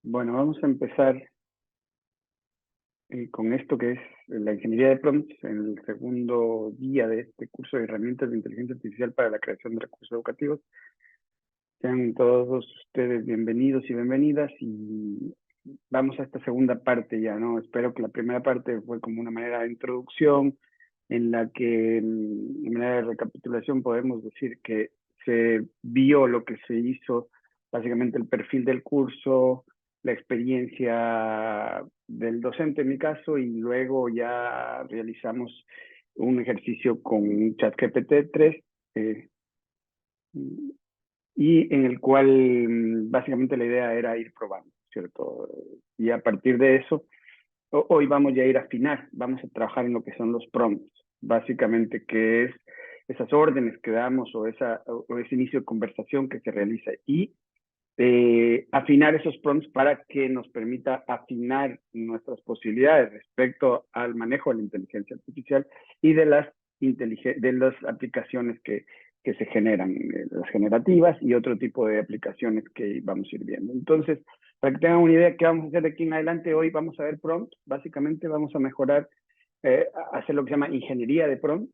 Bueno, vamos a empezar con esto que es la ingeniería de prompts en el segundo día de este curso de herramientas de inteligencia artificial para la creación de recursos educativos. Sean todos ustedes bienvenidos y bienvenidas y vamos a esta segunda parte ya, ¿no? Espero que la primera parte fue como una manera de introducción en la que, de manera de recapitulación, podemos decir que se vio lo que se hizo, básicamente el perfil del curso, la experiencia del docente en mi caso, y luego ya realizamos un ejercicio con ChatGPT 3 y en el cual básicamente la idea era ir probando, ¿cierto? Y a partir de eso, hoy vamos ya a ir a afinar, vamos a trabajar en lo que son los prompts, básicamente que es esas órdenes que damos o ese inicio de conversación que se realiza y afinar esos prompts para que nos permita afinar nuestras posibilidades respecto al manejo de la inteligencia artificial y de las aplicaciones que se generan, las generativas y otro tipo de aplicaciones que vamos a ir viendo. Entonces, para que tengan una idea de qué vamos a hacer de aquí en adelante, hoy vamos a ver prompts, básicamente vamos a mejorar, hacer lo que se llama ingeniería de prompts,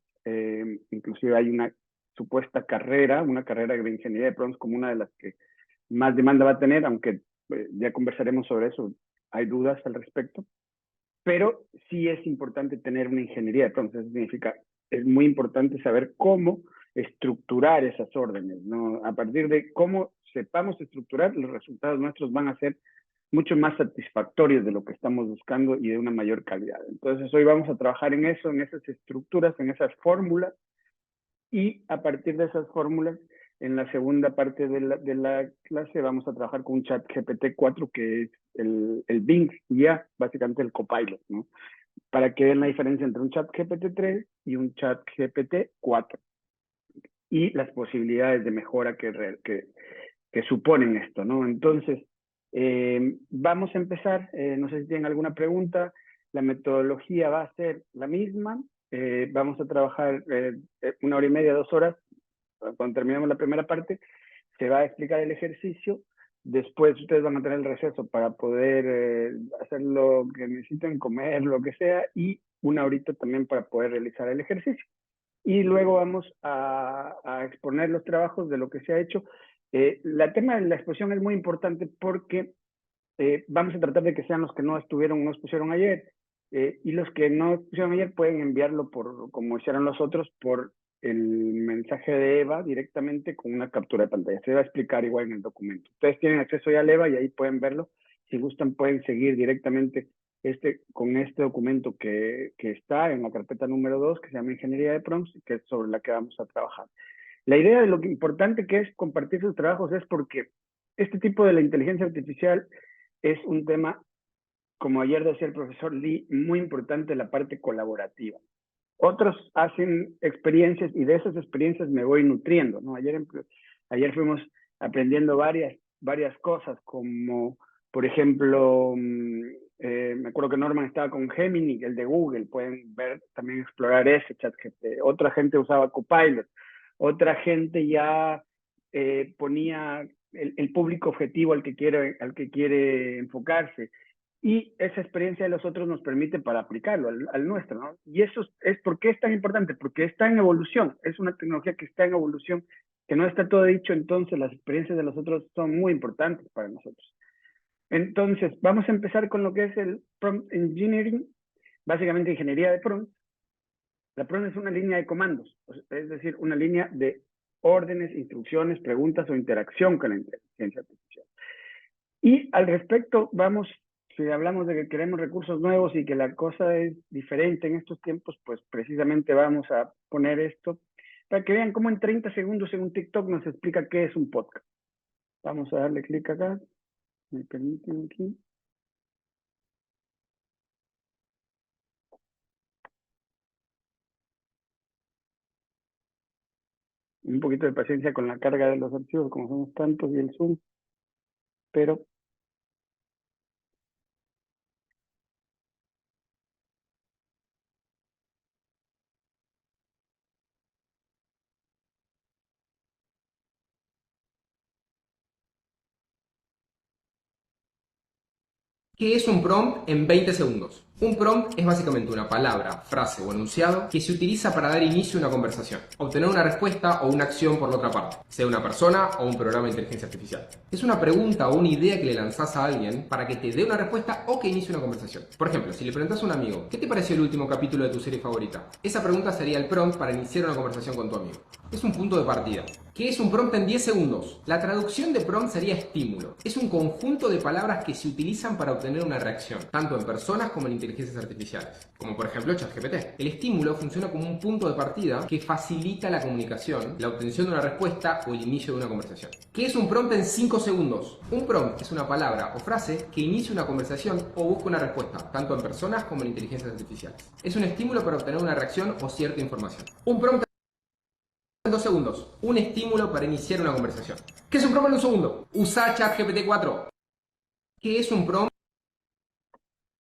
inclusive hay una supuesta carrera, una carrera de ingeniería de prompts como una de las que más demanda va a tener, aunque ya conversaremos sobre eso, hay dudas al respecto, pero sí es importante tener una ingeniería de prompts, eso significa, es muy importante saber cómo estructurar esas órdenes, ¿no? A partir de cómo sepamos estructurar, los resultados nuestros van a ser mucho más satisfactorios de lo que estamos buscando y de una mayor calidad. Entonces hoy vamos a trabajar en eso, en esas estructuras, en esas fórmulas, y a partir de esas fórmulas, en la segunda parte de la clase vamos a trabajar con un chat GPT-4 que es el Bing ya, básicamente el copilot, ¿no? Para que vean la diferencia entre un chat GPT-3 y un chat GPT-4 y las posibilidades de mejora que suponen esto, ¿no? Entonces, vamos a empezar, no sé si tienen alguna pregunta, la metodología va a ser la misma, vamos a trabajar 1 hora y media, 2 horas, cuando terminemos la primera parte, se va a explicar el ejercicio, después ustedes van a tener el receso para poder hacer lo que necesiten, comer, lo que sea, y 1 horita también para poder realizar el ejercicio. Y luego vamos a exponer los trabajos de lo que se ha hecho. La tema de la exposición es muy importante porque vamos a tratar de que sean los que no expusieron ayer. Y los que no expusieron ayer pueden enviarlo como hicieron los otros, por el mensaje de Eva directamente con una captura de pantalla. Se va a explicar igual en el documento. Ustedes tienen acceso ya al Eva y ahí pueden verlo. Si gustan, pueden seguir directamente con este documento que está en la carpeta número 2, que se llama Ingeniería de Prompts, que es sobre la que vamos a trabajar. La idea de lo importante que es compartir sus trabajos es porque este tipo de la inteligencia artificial es un tema, como ayer decía el profesor Lee, muy importante, la parte colaborativa. Otros hacen experiencias y de esas experiencias me voy nutriendo, ¿no? Ayer fuimos aprendiendo varias cosas, como por ejemplo, me acuerdo que Norman estaba con Gemini, el de Google, pueden ver, también explorar ese ChatGPT. Otra gente usaba Copilot, otra gente ya ponía el público objetivo al que quiere enfocarse. Y esa experiencia de los otros nos permite para aplicarlo al nuestro, ¿no? Y eso es ¿por qué es tan importante? Porque está en evolución, es una tecnología que está en evolución, que no está todo dicho, entonces las experiencias de los otros son muy importantes para nosotros. Entonces, vamos a empezar con lo que es el prompt engineering, básicamente ingeniería de prompt. La prompt es una línea de comandos, es decir, una línea de órdenes, instrucciones, preguntas o interacción con la inteligencia artificial. Y al respecto, si hablamos de que queremos recursos nuevos y que la cosa es diferente en estos tiempos, pues precisamente vamos a poner esto para que vean cómo en 30 segundos en un TikTok nos explica qué es un podcast. Vamos a darle clic acá. Me permiten aquí. Un poquito de paciencia con la carga de los archivos, como somos tantos, y el Zoom, pero ¿Qué es un prompt en 20 segundos? Un prompt es básicamente una palabra, frase o enunciado que se utiliza para dar inicio a una conversación, obtener una respuesta o una acción por la otra parte, sea una persona o un programa de inteligencia artificial. Es una pregunta o una idea que le lanzás a alguien para que te dé una respuesta o que inicie una conversación. Por ejemplo, si le preguntas a un amigo, ¿qué te pareció el último capítulo de tu serie favorita? Esa pregunta sería el prompt para iniciar una conversación con tu amigo. Es un punto de partida. ¿Qué es un prompt en 10 segundos? La traducción de prompt sería estímulo. Es un conjunto de palabras que se utilizan para obtener una reacción, tanto en personas como en inteligencias artificiales, como por ejemplo ChatGPT. El estímulo funciona como un punto de partida que facilita la comunicación, la obtención de una respuesta o el inicio de una conversación. ¿Qué es un prompt en 5 segundos? Un prompt es una palabra o frase que inicia una conversación o busca una respuesta, tanto en personas como en inteligencias artificiales. Es un estímulo para obtener una reacción o cierta información. Un prompt en 2 segundos. Un estímulo para iniciar una conversación. ¿Qué es un prompt en un segundo? Usa ChatGPT 4. ¿Qué es un prompt?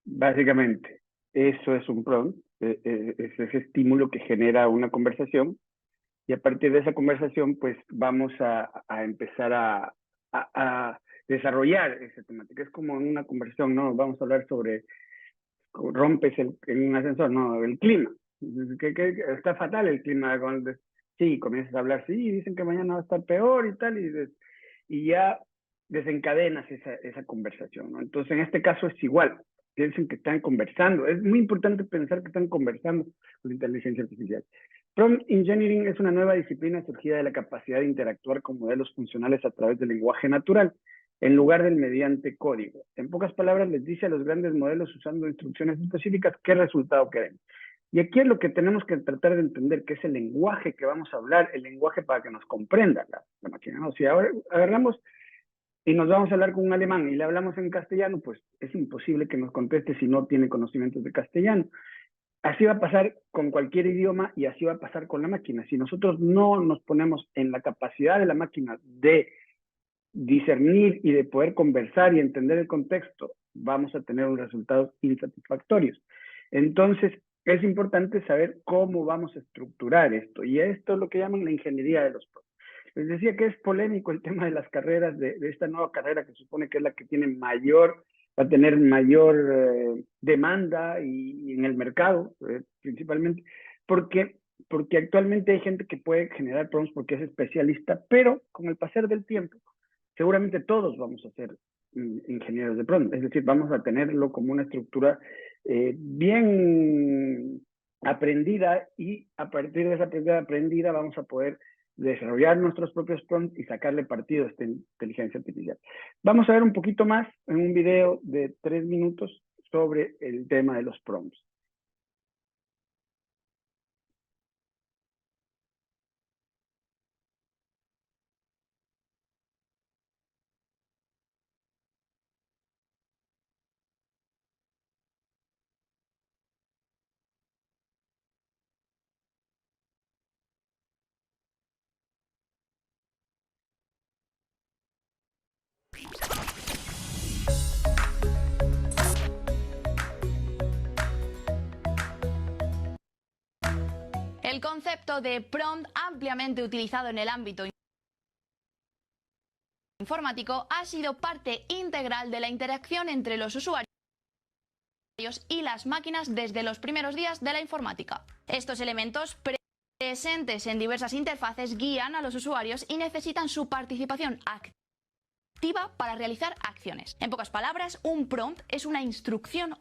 Básicamente, eso es un prompt, es ese estímulo que genera una conversación y a partir de esa conversación, pues vamos a empezar a desarrollar esa temática. Es como en una conversación, ¿no? Vamos a hablar sobre, rompes en un ascensor, ¿no? El clima. Que está fatal el clima. Sí, comienzas a hablar, sí, dicen que mañana va a estar peor y tal, y ya desencadenas esa conversación, ¿no? Entonces, en este caso es igual. Piensen que están conversando. Es muy importante pensar que están conversando con inteligencia artificial. Prompt Engineering es una nueva disciplina surgida de la capacidad de interactuar con modelos funcionales a través del lenguaje natural, en lugar del mediante código. En pocas palabras, les dice a los grandes modelos usando instrucciones específicas qué resultado queremos. Y aquí es lo que tenemos que tratar de entender, que es el lenguaje que vamos a hablar, el lenguaje para que nos comprenda la máquina, ¿no? Si ahora agarramos y nos vamos a hablar con un alemán y le hablamos en castellano, pues es imposible que nos conteste si no tiene conocimientos de castellano. Así va a pasar con cualquier idioma y así va a pasar con la máquina. Si nosotros no nos ponemos en la capacidad de la máquina de discernir y de poder conversar y entender el contexto, vamos a tener unos resultados insatisfactorios. Entonces, es importante saber cómo vamos a estructurar esto. Y esto es lo que llaman la ingeniería de los procesos. Les decía que es polémico el tema de las carreras, de esta nueva carrera que supone que es la que tiene mayor, va a tener mayor demanda y en el mercado, principalmente, porque actualmente hay gente que puede generar prompts porque es especialista, pero con el pasar del tiempo, seguramente todos vamos a ser ingenieros de prompt, es decir, vamos a tenerlo como una estructura bien aprendida y a partir de esa aprendida vamos a poder desarrollar nuestros propios prompts y sacarle partido a esta inteligencia artificial. Vamos a ver un poquito más en un video de 3 minutos sobre el tema de los prompts. El concepto de prompt, ampliamente utilizado en el ámbito informático, ha sido parte integral de la interacción entre los usuarios y las máquinas desde los primeros días de la informática. Estos elementos presentes en diversas interfaces guían a los usuarios y necesitan su participación activa para realizar acciones. En pocas palabras, un prompt es una instrucción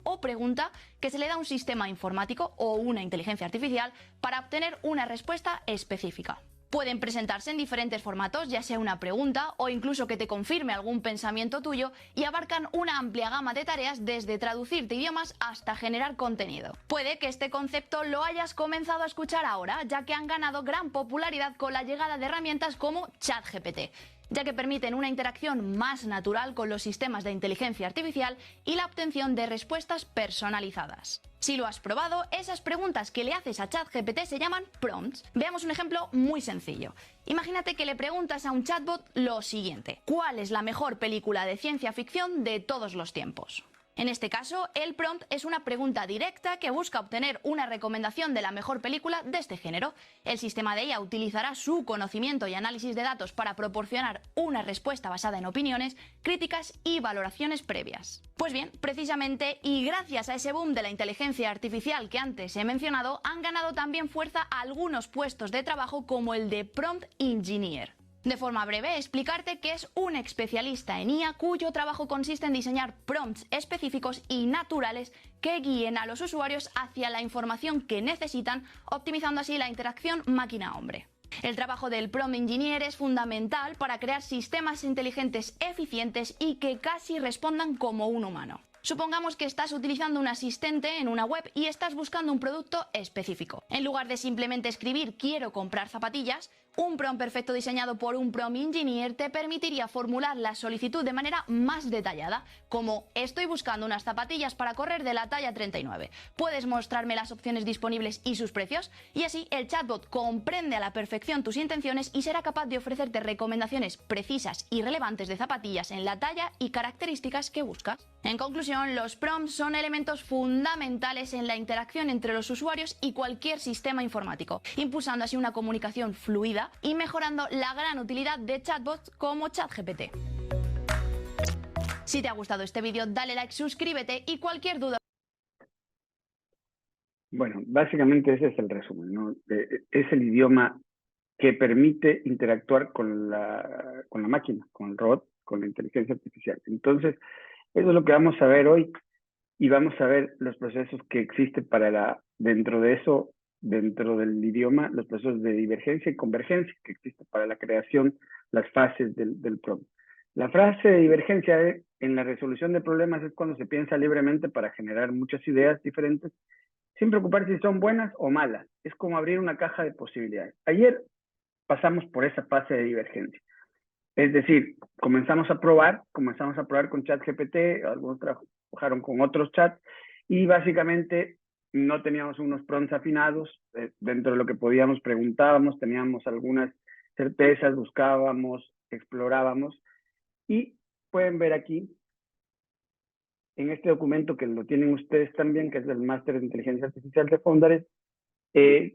o pregunta que se le da a un sistema informático o una inteligencia artificial para obtener una respuesta específica. Pueden presentarse en diferentes formatos, ya sea una pregunta o incluso que te confirme algún pensamiento tuyo, y abarcan una amplia gama de tareas desde traducirte idiomas hasta generar contenido. Puede que este concepto lo hayas comenzado a escuchar ahora, ya que han ganado gran popularidad con la llegada de herramientas como ChatGPT, ya que permiten una interacción más natural con los sistemas de inteligencia artificial y la obtención de respuestas personalizadas. Si lo has probado, esas preguntas que le haces a ChatGPT se llaman prompts. Veamos un ejemplo muy sencillo. Imagínate que le preguntas a un chatbot lo siguiente: ¿cuál es la mejor película de ciencia ficción de todos los tiempos? En este caso, el prompt es una pregunta directa que busca obtener una recomendación de la mejor película de este género. El sistema de IA utilizará su conocimiento y análisis de datos para proporcionar una respuesta basada en opiniones, críticas y valoraciones previas. Pues bien, precisamente y gracias a ese boom de la inteligencia artificial que antes he mencionado, han ganado también fuerza algunos puestos de trabajo como el de Prompt Engineer. De forma breve, explicarte que es un especialista en IA cuyo trabajo consiste en diseñar prompts específicos y naturales que guíen a los usuarios hacia la información que necesitan, optimizando así la interacción máquina-hombre. El trabajo del Prompt Engineer es fundamental para crear sistemas inteligentes eficientes y que casi respondan como un humano. Supongamos que estás utilizando un asistente en una web y estás buscando un producto específico. En lugar de simplemente escribir "quiero comprar zapatillas", un prompt perfecto diseñado por un Prompt Engineer te permitiría formular la solicitud de manera más detallada, como "estoy buscando unas zapatillas para correr de la talla 39. ¿Puedes mostrarme las opciones disponibles y sus precios?". Y así el chatbot comprende a la perfección tus intenciones y será capaz de ofrecerte recomendaciones precisas y relevantes de zapatillas en la talla y características que buscas. En conclusión, los prompts son elementos fundamentales en la interacción entre los usuarios y cualquier sistema informático, impulsando así una comunicación fluida y mejorando la gran utilidad de chatbots como ChatGPT. Si te ha gustado este vídeo, dale like, suscríbete y cualquier duda. Bueno, básicamente ese es el resumen, ¿no? Es el idioma que permite interactuar con la máquina, con el robot, con la inteligencia artificial. Entonces, eso es lo que vamos a ver hoy y vamos a ver los procesos que existen dentro de eso, dentro del idioma, los procesos de divergencia y convergencia que existen para la creación, las fases del prompt. La fase de divergencia en la resolución de problemas es cuando se piensa libremente para generar muchas ideas diferentes, sin preocuparse si son buenas o malas. Es como abrir una caja de posibilidades. Ayer pasamos por esa fase de divergencia. Es decir, comenzamos a probar con ChatGPT, algunos trabajaron con otros chats y básicamente no teníamos unos prompts afinados. Dentro de lo que podíamos preguntábamos, teníamos algunas certezas, buscábamos, explorábamos y pueden ver aquí en este documento que lo tienen ustedes también, que es el Máster de Inteligencia Artificial de Foundares,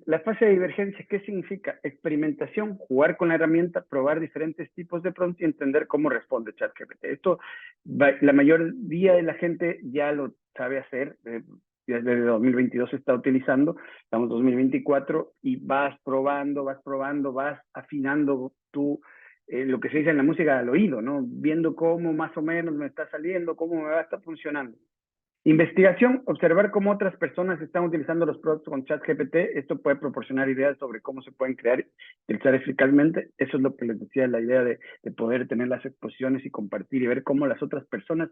la fase de divergencia, ¿qué significa? Experimentación, jugar con la herramienta, probar diferentes tipos de prompts y entender cómo responde ChatGPT. Esto la mayoría de la gente ya lo sabe hacer, desde 2022 se está utilizando, estamos en 2024 y vas probando, vas afinando lo que se dice en la música al oído, ¿no? Viendo cómo más o menos me está saliendo, cómo me va a estar funcionando. Investigación, observar cómo otras personas están utilizando los productos con ChatGPT. Esto puede proporcionar ideas sobre cómo se pueden crear y utilizar eficazmente. Eso es lo que les decía, la idea de poder tener las exposiciones y compartir y ver cómo las otras personas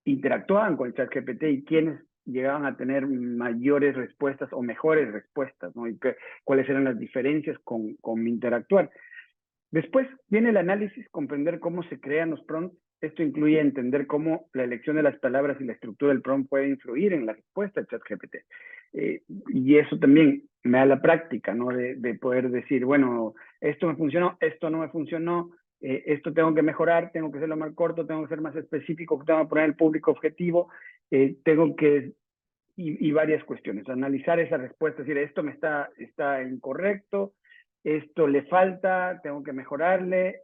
interactuaban con ChatGPT y quiénes llegaban a tener mayores respuestas o mejores respuestas, ¿no? Y cuáles eran las diferencias con interactuar. Después viene el análisis, comprender cómo se crean los prompts. Esto incluye entender cómo la elección de las palabras y la estructura del prompt puede influir en la respuesta de ChatGPT. Y eso también me da la práctica, ¿no? De poder decir, bueno, esto me funcionó, esto no me funcionó, esto tengo que mejorar, tengo que hacerlo más corto, tengo que ser más específico, tengo que poner el público objetivo, tengo que... Y varias cuestiones, analizar esa respuesta, decir, esto está incorrecto, esto le falta, tengo que mejorarle,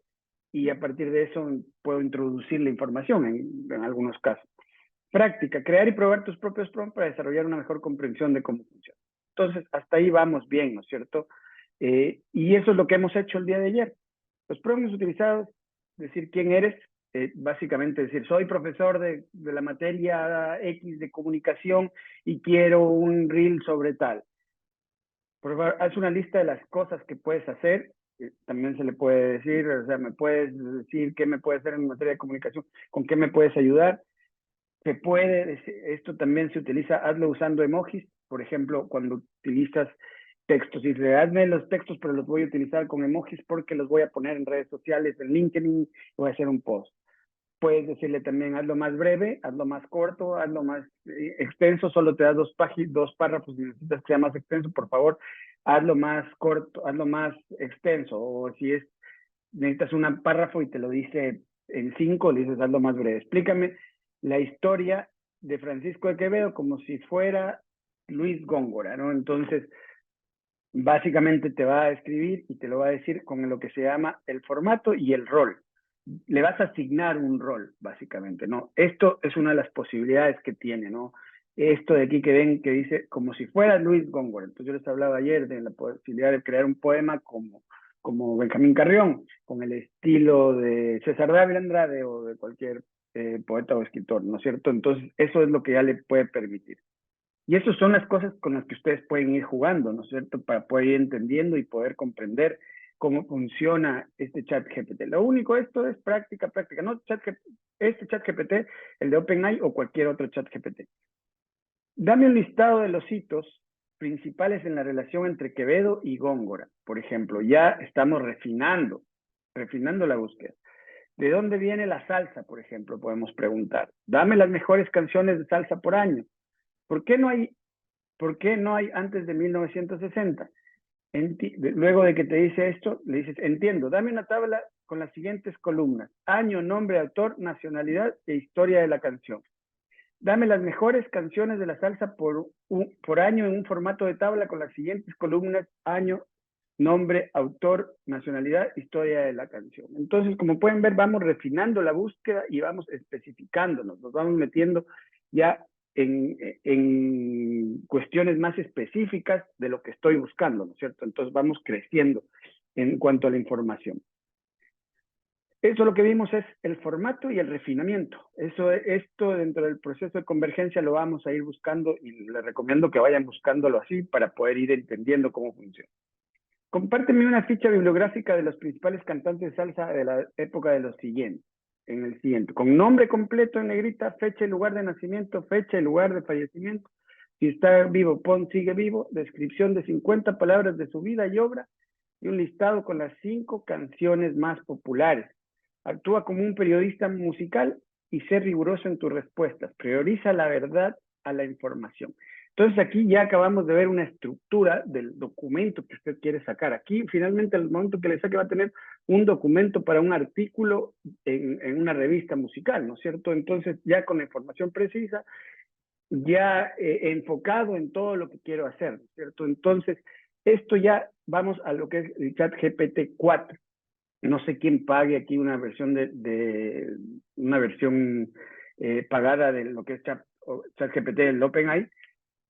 y a partir de eso puedo introducir la información en algunos casos. Práctica, crear y probar tus propios prompts para desarrollar una mejor comprensión de cómo funciona. Entonces, hasta ahí vamos bien, ¿no es cierto? Y eso es lo que hemos hecho el día de ayer. Los prompts utilizados, decir quién eres, básicamente decir, soy profesor de la materia X de comunicación y quiero un reel sobre tal. Por favor, haz una lista de las cosas que puedes hacer. También se le puede decir, o sea, me puedes decir qué me puedes hacer en materia de comunicación, con qué me puedes ayudar. Se puede, esto también se utiliza, hazlo usando emojis. Por ejemplo, cuando utilizas textos, y dices, hazme los textos, pero los voy a utilizar con emojis porque los voy a poner en redes sociales, en LinkedIn, voy a hacer un post. Puedes decirle también, hazlo más breve, hazlo más corto, hazlo más extenso, solo te das dos párrafos y necesitas que sea más extenso, por favor, hazlo más corto, hazlo más extenso. O si necesitas un párrafo y te lo dice en 5, le dices, hazlo más breve. Explícame la historia de Francisco de Quevedo como si fuera Luis Góngora, ¿no? Entonces, básicamente te va a escribir y te lo va a decir con lo que se llama el formato y el rol. Le vas a asignar un rol, básicamente, ¿no? Esto es una de las posibilidades que tiene, ¿no? Esto de aquí que ven que dice como si fuera Luis Góngora. Entonces yo les hablaba ayer de la posibilidad de crear un poema como Benjamín Carrión, con el estilo de César Dávila Andrade o de cualquier poeta o escritor, ¿no es cierto? Entonces eso es lo que ya le puede permitir. Y esas son las cosas con las que ustedes pueden ir jugando, ¿no es cierto? Para poder ir entendiendo y poder comprender cómo funciona este chat GPT. Lo único, esto es práctica, práctica. No este chat GPT, el de OpenAI o cualquier otro chat GPT. Dame un listado de los hitos principales en la relación entre Quevedo y Góngora. Por ejemplo, ya estamos refinando la búsqueda. ¿De dónde viene la salsa, por ejemplo? Podemos preguntar. Dame las mejores canciones de salsa por año. ¿Por qué no hay antes de 1960? Luego de que te dice esto, le dices, entiendo, dame una tabla con las siguientes columnas: año, nombre, autor, nacionalidad e historia de la canción. Dame las mejores canciones de la salsa por año en un formato de tabla con las siguientes columnas: año, nombre, autor, nacionalidad, historia de la canción. Entonces, como pueden ver, vamos refinando la búsqueda y vamos especificándonos, nos vamos metiendo ya en cuestiones más específicas de lo que estoy buscando, ¿no es cierto? Entonces vamos creciendo en cuanto a la información. Eso lo que vimos es el formato y el refinamiento. Esto dentro del proceso de convergencia lo vamos a ir buscando y les recomiendo que vayan buscándolo así para poder ir entendiendo cómo funciona. Compárteme una ficha bibliográfica de los principales cantantes de salsa de la época de los siguientes. En el siguiente, con nombre completo en negrita, fecha y lugar de nacimiento, fecha y lugar de fallecimiento. Si está vivo, pon sigue vivo. Descripción de 50 palabras de su vida y obra y un listado con las 5 canciones más populares. Actúa como un periodista musical y sé riguroso en tus respuestas. Prioriza la verdad a la información. Entonces aquí ya acabamos de ver una estructura del documento que usted quiere sacar. Aquí finalmente al momento que le saque va a tener un documento para un artículo en una revista musical, ¿no es cierto? Entonces ya con la información precisa, ya enfocado en todo lo que quiero hacer, ¿no es cierto? Entonces esto ya vamos a lo que es el chat GPT-4. No sé quién pague aquí una versión pagada de lo que es ChatGPT del OpenAI,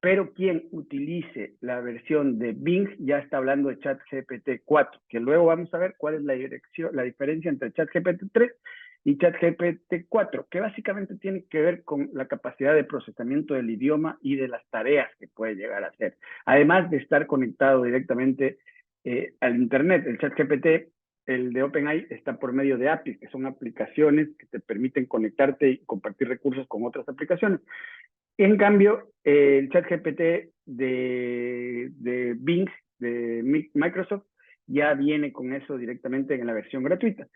pero quien utilice la versión de Bing ya está hablando de ChatGPT 4, que luego vamos a ver cuál es la diferencia entre ChatGPT 3 y ChatGPT 4, que básicamente tiene que ver con la capacidad de procesamiento del idioma y de las tareas que puede llegar a hacer, además de estar conectado directamente al Internet. El ChatGPT, el de OpenAI, está por medio de APIs, que son aplicaciones que te permiten conectarte y compartir recursos con otras aplicaciones. En cambio, el ChatGPT de Bing, de Microsoft, ya viene con eso directamente en la versión gratuita,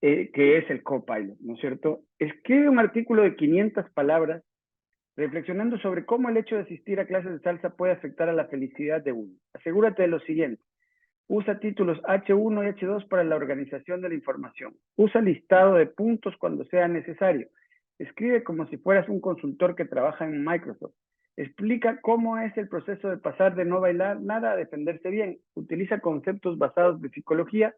que es el Copilot, ¿no es cierto? Escribe un artículo de 500 palabras reflexionando sobre cómo el hecho de asistir a clases de salsa puede afectar a la felicidad de uno. Asegúrate de lo siguiente: usa títulos H1 y H2 para la organización de la información. Usa listado de puntos cuando sea necesario. Escribe como si fueras un consultor que trabaja en Microsoft. Explica cómo es el proceso de pasar de no bailar nada a defenderse bien. Utiliza conceptos basados de psicología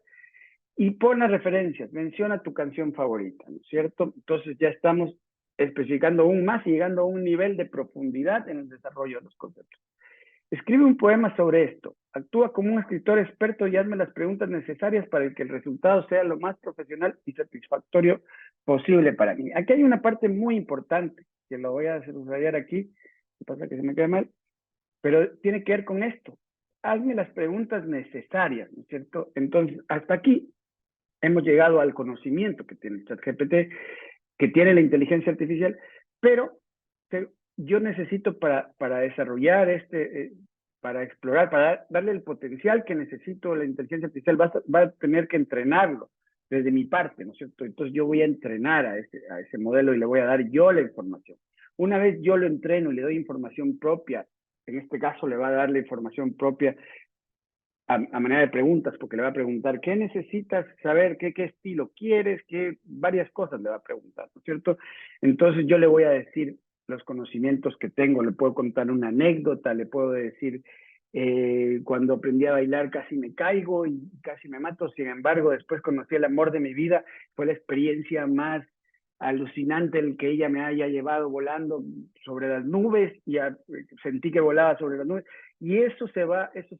y pone referencias. Menciona tu canción favorita, ¿no es cierto? Entonces ya estamos especificando aún más y llegando a un nivel de profundidad en el desarrollo de los conceptos. Escribe un poema sobre esto. Actúa como un escritor experto y hazme las preguntas necesarias para que el resultado sea lo más profesional y satisfactorio posible para mí. Aquí hay una parte muy importante que lo voy a subrayar aquí. ¿Qué pasa? Que se me queda mal. Pero tiene que ver con esto. Hazme las preguntas necesarias, ¿no es cierto? Entonces, hasta aquí hemos llegado al conocimiento que tiene el ChatGPT, que tiene la inteligencia artificial, pero yo necesito para desarrollar para explorar, para darle el potencial que necesito la inteligencia artificial, va a tener que entrenarlo desde mi parte, ¿no es cierto? Entonces yo voy a entrenar a ese modelo y le voy a dar yo la información. Una vez yo lo entreno y le doy información propia, en este caso le va a dar la información propia a manera de preguntas, porque le va a preguntar qué necesitas saber, qué estilo quieres, varias cosas le va a preguntar, ¿no es cierto? Entonces yo le voy a decir los conocimientos que tengo. Le puedo contar una anécdota, le puedo decir, cuando aprendí a bailar casi me caigo y casi me mato, sin embargo, después conocí el amor de mi vida, fue la experiencia más alucinante el que ella me haya llevado volando sobre las nubes y sentí que volaba sobre las nubes. Y eso se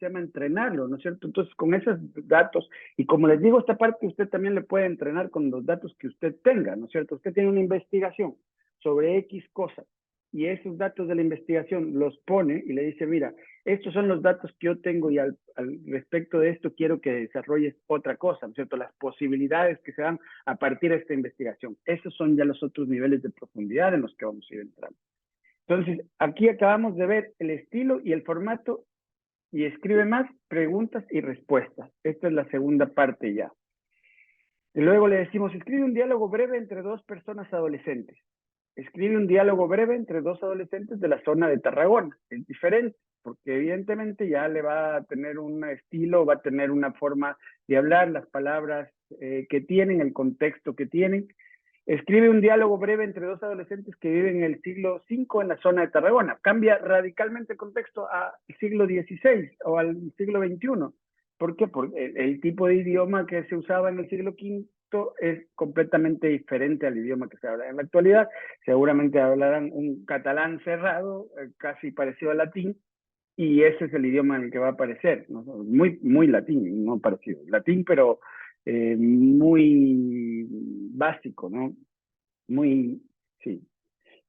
llama entrenarlo, ¿no es cierto? Entonces, con esos datos, y como les digo, esta parte usted también le puede entrenar con los datos que usted tenga, ¿no es cierto? Usted tiene una investigación sobre X cosas y esos datos de la investigación los pone y le dice, mira, estos son los datos que yo tengo y al respecto de esto quiero que desarrolles otra cosa, ¿no es cierto? Las posibilidades que se dan a partir de esta investigación. Esos son ya los otros niveles de profundidad en los que vamos a ir entrando. Entonces, aquí acabamos de ver el estilo y el formato y escribe más preguntas y respuestas. Esta es la segunda parte ya. Y luego le decimos, escribe un diálogo breve entre dos personas adolescentes. Escribe un diálogo breve entre dos adolescentes de la zona de Tarragona. Es diferente, porque evidentemente ya le va a tener un estilo, va a tener una forma de hablar, las palabras que tienen, el contexto que tienen. Escribe un diálogo breve entre dos adolescentes que viven en el siglo V en la zona de Tarragona. Cambia radicalmente el contexto al siglo XVI o al siglo XXI. ¿Por qué? Porque el tipo de idioma que se usaba en el siglo V es completamente diferente al idioma que se habla en la actualidad. Seguramente hablarán un catalán cerrado, casi parecido al latín, y ese es el idioma en el que va a aparecer, ¿no? Muy latín, no parecido, latín, pero muy básico, ¿no? Sí.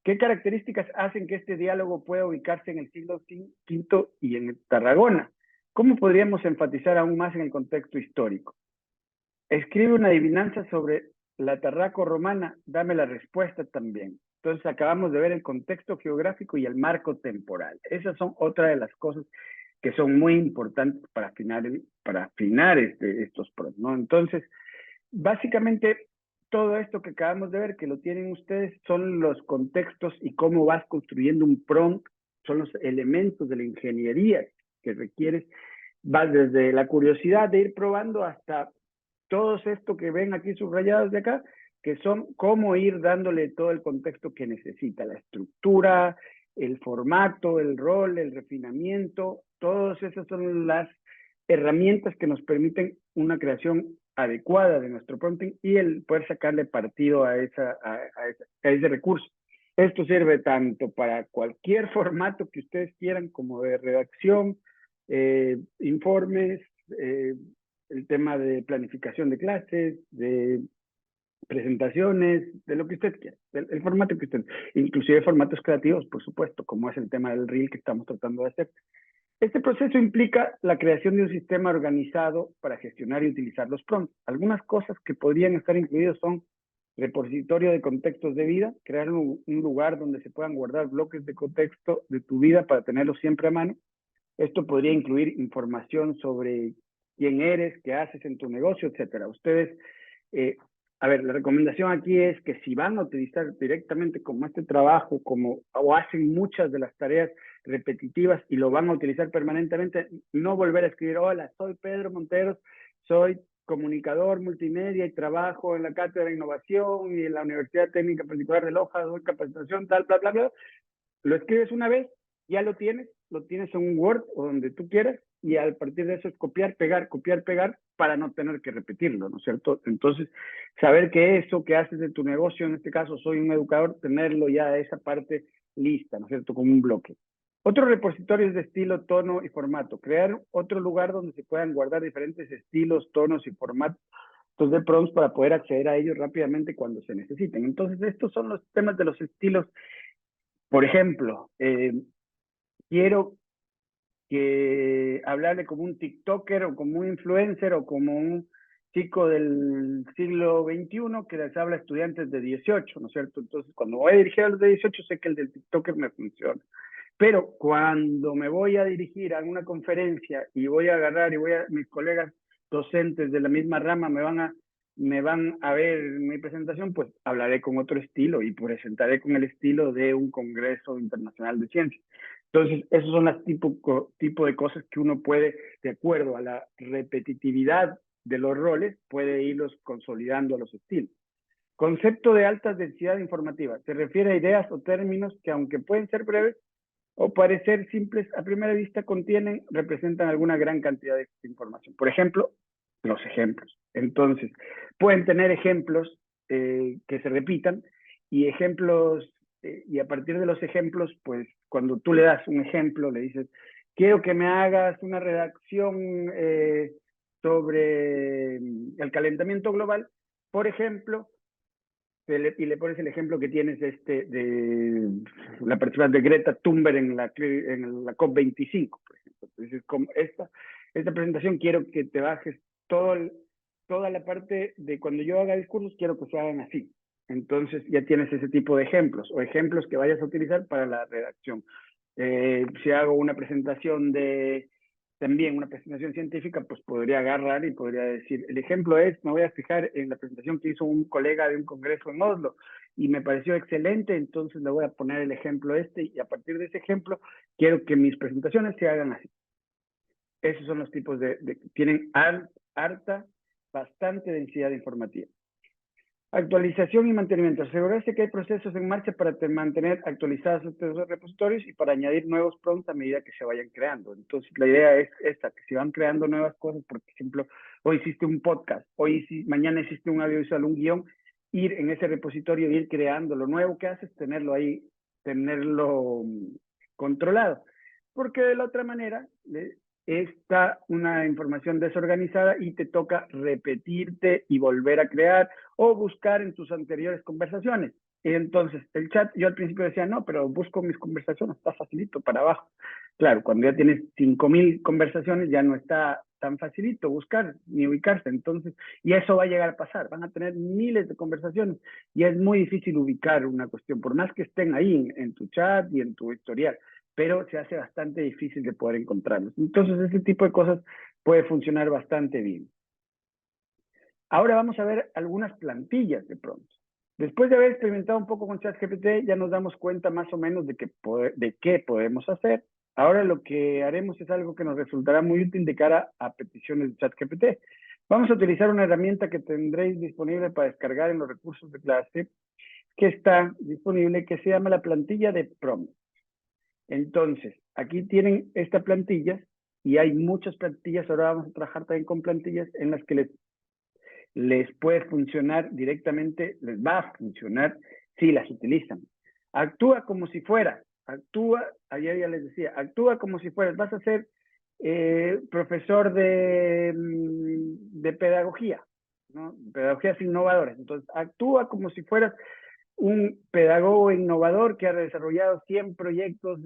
¿Qué características hacen que este diálogo pueda ubicarse en el siglo V y en Tarragona? ¿Cómo podríamos enfatizar aún más en el contexto histórico? Escribe una adivinanza sobre la Tarraco romana, dame la respuesta también. Entonces acabamos de ver el contexto geográfico y el marco temporal. Esas son otra de las cosas que son muy importantes para afinar estos pros, ¿no? Entonces, básicamente, todo esto que acabamos de ver, que lo tienen ustedes, son los contextos y cómo vas construyendo un prompt, son los elementos de la ingeniería que requieres. Vas desde la curiosidad de ir probando hasta todos esto que ven aquí subrayados de acá, que son cómo ir dándole todo el contexto que necesita, la estructura, el formato, el rol, el refinamiento, todas esas son las herramientas que nos permiten una creación adecuada de nuestro prompting y el poder sacarle partido a ese recurso. Esto sirve tanto para cualquier formato que ustedes quieran, como de redacción, informes, el tema de planificación de clases, de presentaciones, de lo que usted quiera, el formato que usted, inclusive formatos creativos, por supuesto, como es el tema del reel que estamos tratando de hacer. Este proceso implica la creación de un sistema organizado para gestionar y utilizar los prompts. Algunas cosas que podrían estar incluidos son repositorio de contextos de vida, crear un lugar donde se puedan guardar bloques de contexto de tu vida para tenerlos siempre a mano. Esto podría incluir información sobre quién eres, qué haces en tu negocio, etcétera. Ustedes, a ver, la recomendación aquí es que si van a utilizar directamente como este trabajo, o hacen muchas de las tareas repetitivas y lo van a utilizar permanentemente, no volver a escribir, hola, soy Pedro Monteros, soy comunicador multimedia y trabajo en la Cátedra de Innovación y en la Universidad Técnica Particular de Loja, doy capacitación, tal, bla, bla, bla. Lo escribes una vez, ya lo tienes en un Word o donde tú quieras, y a partir de eso es copiar, pegar, para no tener que repetirlo, ¿no es cierto? Entonces, saber que eso que haces de tu negocio, en este caso soy un educador, tenerlo ya esa parte lista, ¿no es cierto? Como un bloque. Otros repositorios de estilo, tono y formato. Crear otro lugar donde se puedan guardar diferentes estilos, tonos y formatos de prompts para poder acceder a ellos rápidamente cuando se necesiten. Entonces, estos son los temas de los estilos. Por ejemplo, quiero hablarle como un TikToker o como un influencer o como un chico del siglo XXI que les habla a estudiantes de 18, ¿no es cierto? Entonces, cuando voy a dirigir a los de 18, sé que el del TikToker me funciona. Pero cuando me voy a dirigir a una conferencia y voy a agarrar y mis colegas docentes de la misma rama me van a ver mi presentación, pues hablaré con otro estilo y presentaré con el estilo de un congreso internacional de ciencia. Entonces, esos son los tipo de cosas que uno puede, de acuerdo a la repetitividad de los roles, puede irlos consolidando a los estilos. Concepto de alta densidad informativa. Se refiere a ideas o términos que, aunque pueden ser breves o parecer simples a primera vista, representan alguna gran cantidad de información. Por ejemplo, los ejemplos. Entonces, pueden tener ejemplos que se repitan y ejemplos, y a partir de los ejemplos, pues cuando tú le das un ejemplo, le dices, quiero que me hagas una redacción sobre el calentamiento global, por ejemplo, y le pones el ejemplo que tienes de la participación de Greta Thunberg en la COP25, por ejemplo. Entonces, como esta presentación quiero que te bajes toda la parte de cuando yo haga discursos, quiero que se hagan así. Entonces ya tienes ese tipo de ejemplos, o ejemplos que vayas a utilizar para la redacción. Si hago una presentación también una presentación científica, pues podría agarrar y podría decir, el ejemplo es, me voy a fijar en la presentación que hizo un colega de un congreso en Oslo y me pareció excelente, entonces le voy a poner el ejemplo y a partir de ese ejemplo quiero que mis presentaciones se hagan así. Esos son los tipos tienen bastante densidad informativa. Actualización y mantenimiento. Asegurarse que hay procesos en marcha para mantener actualizados estos repositorios y para añadir nuevos prompts a medida que se vayan creando. Entonces, la idea es esta, que se van creando nuevas cosas. Por ejemplo, hoy hiciste un podcast, mañana hiciste un audiovisual, un guión, ir en ese repositorio, ir creando. Lo nuevo que haces, tenerlo ahí, tenerlo controlado. Porque de la otra manera, está una información desorganizada y te toca repetirte y volver a crear o buscar en tus anteriores conversaciones. Y entonces, el chat, yo al principio decía, no, pero busco mis conversaciones, está facilito para abajo. Claro, cuando ya tienes 5,000 conversaciones, ya no está tan facilito buscar ni ubicarse. Entonces, y eso va a llegar a pasar, van a tener miles de conversaciones y es muy difícil ubicar una cuestión, por más que estén ahí en tu chat y en tu historial, pero se hace bastante difícil de poder encontrarlos. Entonces, ese tipo de cosas puede funcionar bastante bien. Ahora vamos a ver algunas plantillas de prompts. Después de haber experimentado un poco con ChatGPT, ya nos damos cuenta más o menos de qué podemos hacer. Ahora lo que haremos es algo que nos resultará muy útil de cara a peticiones de ChatGPT. Vamos a utilizar una herramienta que tendréis disponible para descargar en los recursos de clase, que está disponible, que se llama la plantilla de prompts. Entonces, aquí tienen esta plantilla y hay muchas plantillas. Ahora vamos a trabajar también con plantillas en las que les puede funcionar directamente, les va a funcionar si las utilizan. Actúa como si fuera, ayer ya les decía, actúa como si fueras, vas a ser profesor de pedagogía, ¿no? Pedagogías innovadoras. Entonces, actúa como si fueras un pedagogo innovador que ha desarrollado 100 proyectos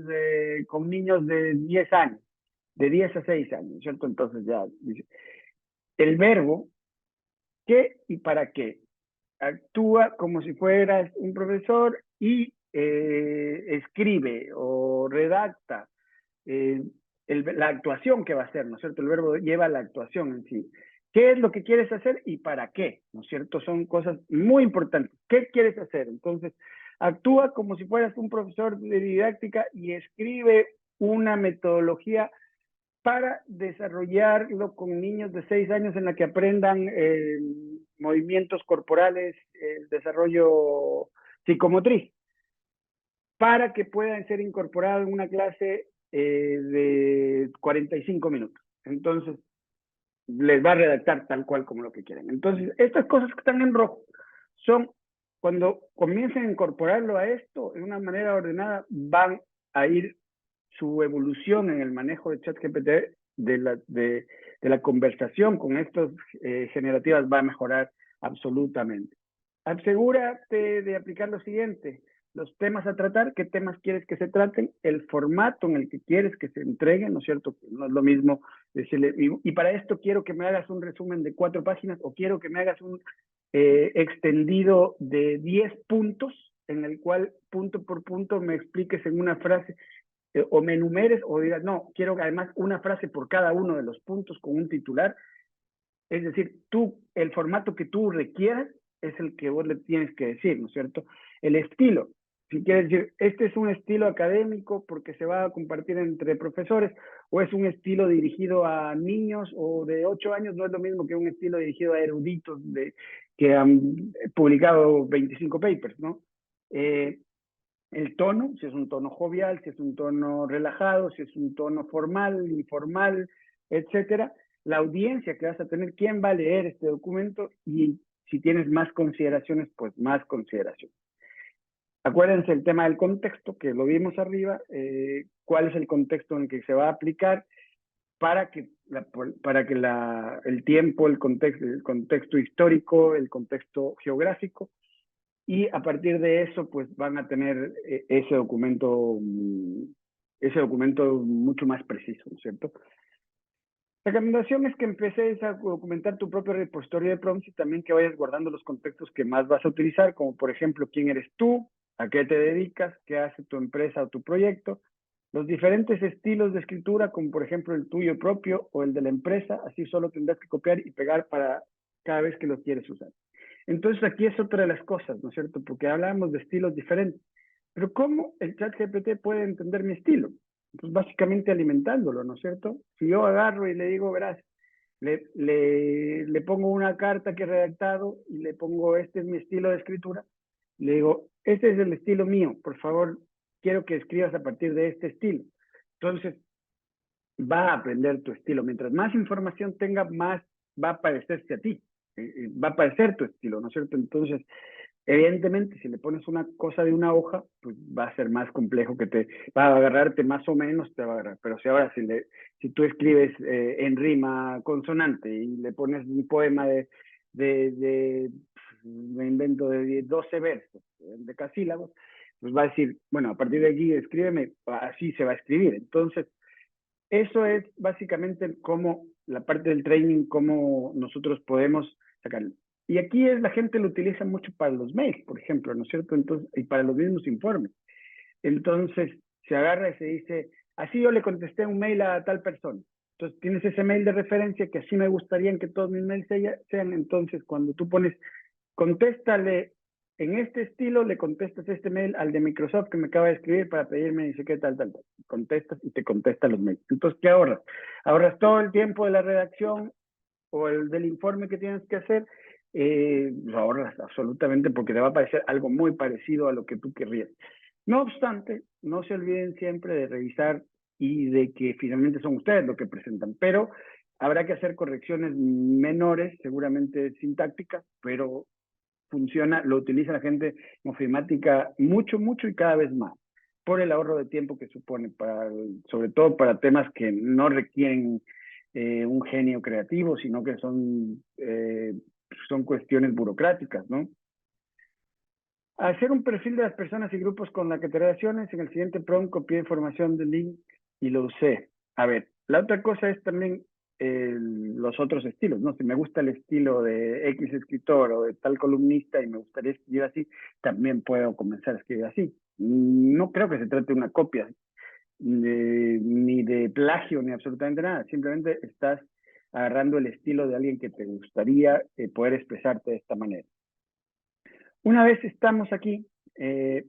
con niños de 10 años, de 10 a 6 años, ¿cierto? Entonces ya dice, el verbo, ¿qué y para qué? Actúa como si fueras un profesor y escribe o redacta la actuación que va a hacer, ¿no es cierto? El verbo lleva la actuación en sí. ¿Qué es lo que quieres hacer y para qué? ¿No es cierto? Son cosas muy importantes. ¿Qué quieres hacer? Entonces, actúa como si fueras un profesor de didáctica y escribe una metodología para desarrollarlo con niños de 6 años en la que aprendan movimientos corporales, desarrollo psicomotriz, para que puedan ser incorporados en una clase de 45 minutos. Entonces, les va a redactar tal cual como lo que quieren. Entonces, estas cosas que están en rojo son, cuando comiencen a incorporarlo a esto de una manera ordenada, van a ir su evolución en el manejo de ChatGPT de la conversación con estos generativas va a mejorar absolutamente. Asegúrate de aplicar lo siguiente: los temas a tratar, qué temas quieres que se traten, el formato en el que quieres que se entreguen, ¿no es cierto? No es lo mismo decirle, y para esto quiero que me hagas un resumen de 4 páginas o quiero que me hagas un extendido de 10 puntos en el cual punto por punto me expliques en una frase o me enumeres o digas, no, quiero además una frase por cada uno de los puntos con un titular. Es decir, el formato que tú requieras es el que vos le tienes que decir, ¿no es cierto? El estilo, si quieres decir, este es un estilo académico porque se va a compartir entre profesores, o es un estilo dirigido a niños o de 8 años, no es lo mismo que un estilo dirigido a eruditos que han publicado 25 papers, ¿no? El tono, si es un tono jovial, si es un tono relajado, si es un tono formal, informal, etcétera. La audiencia que vas a tener, quién va a leer este documento y si tienes más consideraciones, pues más consideraciones. Acuérdense el tema del contexto, que lo vimos arriba, cuál es el contexto en el que se va a aplicar para que, el tiempo, el contexto histórico, el contexto geográfico, y a partir de eso, pues van a tener ese documento mucho más preciso, ¿no es cierto? La recomendación es que empieces a documentar tu propio repositorio de prompts y también que vayas guardando los contextos que más vas a utilizar, como por ejemplo, quién eres tú, a qué te dedicas, qué hace tu empresa o tu proyecto, los diferentes estilos de escritura, como por ejemplo el tuyo propio o el de la empresa, así solo tendrás que copiar y pegar para cada vez que lo quieres usar. Entonces aquí es otra de las cosas, ¿no es cierto? Porque hablamos de estilos diferentes. Pero ¿cómo el ChatGPT puede entender mi estilo? Pues básicamente alimentándolo, ¿no es cierto? Si yo agarro y le digo, verás, le pongo una carta que he redactado y le pongo, este es mi estilo de escritura, le digo, este es el estilo mío, por favor, quiero que escribas a partir de este estilo. Entonces, va a aprender tu estilo. Mientras más información tenga, más va a parecerse a ti. Va a parecer tu estilo, ¿no es cierto? Entonces, evidentemente, si le pones una cosa de una hoja, pues va a ser más complejo que te va a agarrarte más o menos, te va a agarrar. Pero si ahora, si tú escribes en rima consonante y le pones un poema me invento de 12 versos, decasílabos, pues va a decir, bueno, a partir de aquí escríbeme, así se va a escribir. Entonces, eso es básicamente cómo la parte del training, cómo nosotros podemos sacarlo. Y aquí la gente lo utiliza mucho para los mails, por ejemplo, ¿no es cierto? Entonces, y para los mismos informes. Entonces, se agarra y se dice, así yo le contesté un mail a tal persona. Entonces, tienes ese mail de referencia que así me gustaría que todos mis mails sean. Entonces, cuando tú pones, contéstale en este estilo, le contestas este mail al de Microsoft que me acaba de escribir para pedirme, dice qué tal. Contestas y te contesta los mails. Entonces, ¿qué ahorras? Ahorras todo el tiempo de la redacción o el del informe que tienes que hacer, lo ahorras absolutamente porque te va a parecer algo muy parecido a lo que tú querrías. No obstante, no se olviden siempre de revisar y de que finalmente son ustedes los que presentan, pero habrá que hacer correcciones menores, seguramente sintácticas, pero funciona, lo utiliza la gente en ofimática mucho, mucho y cada vez más, por el ahorro de tiempo que supone, sobre todo para temas que no requieren un genio creativo, sino que son cuestiones burocráticas, ¿no? Hacer un perfil de las personas y grupos con la que te relaciones. En el siguiente prompt copié información del link y lo usé. A ver, la otra cosa es también los otros estilos, ¿no? Si me gusta el estilo de X escritor o de tal columnista y me gustaría escribir así, también puedo comenzar a escribir así. No creo que se trate de una copia, ni de plagio, ni absolutamente nada. Simplemente estás agarrando el estilo de alguien que te gustaría poder expresarte de esta manera. Una vez estamos aquí,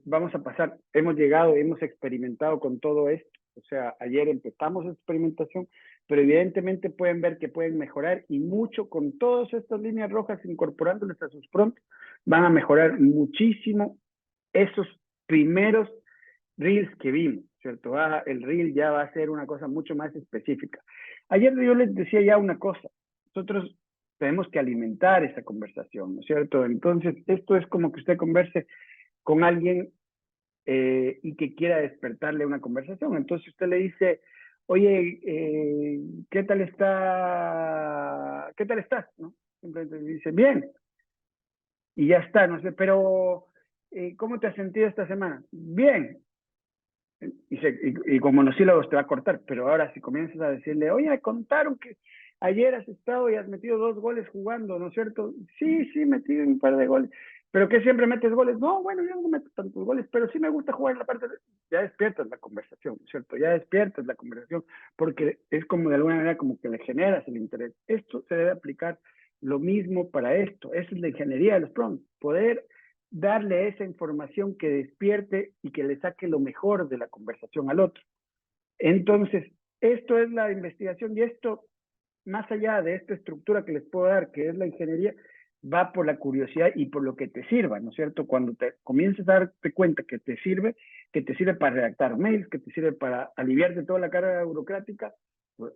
vamos a pasar, hemos llegado, hemos experimentado con todo esto. O sea, ayer empezamos la experimentación, pero evidentemente pueden ver que pueden mejorar y mucho con todas estas líneas rojas, incorporándoles a sus prompts, van a mejorar muchísimo esos primeros reels que vimos, ¿cierto? El reel ya va a ser una cosa mucho más específica. Ayer yo les decía ya una cosa, nosotros tenemos que alimentar esa conversación, ¿no es cierto? Entonces, esto es como que usted converse con alguien y que quiera despertarle una conversación. Entonces usted le dice, oye, ¿qué tal está? ¿Qué tal estás? ¿No? Simplemente le dice, bien. Y ya está, no sé, pero ¿cómo te has sentido esta semana? Bien. Y con monosílabos te va a cortar, pero ahora si comienzas a decirle, oye, me contaron que ayer has estado y has metido 2 goles jugando, ¿no es cierto? Sí, metí un par de goles. ¿Pero qué siempre metes goles? No, bueno, yo no meto tantos goles, pero sí me gusta jugar en la parte Ya despiertas la conversación, ¿no es cierto? Ya despiertas la conversación, porque es como de alguna manera como que le generas el interés. Esto se debe aplicar lo mismo para esto. Esa es la ingeniería de los prompts, poder darle esa información que despierte y que le saque lo mejor de la conversación al otro. Entonces, esto es la investigación y esto, más allá de esta estructura que les puedo dar, que es la ingeniería, va por la curiosidad y por lo que te sirva, ¿no es cierto? Cuando te comiences a darte cuenta que te sirve para redactar mails, que te sirve para aliviarte toda la carga burocrática,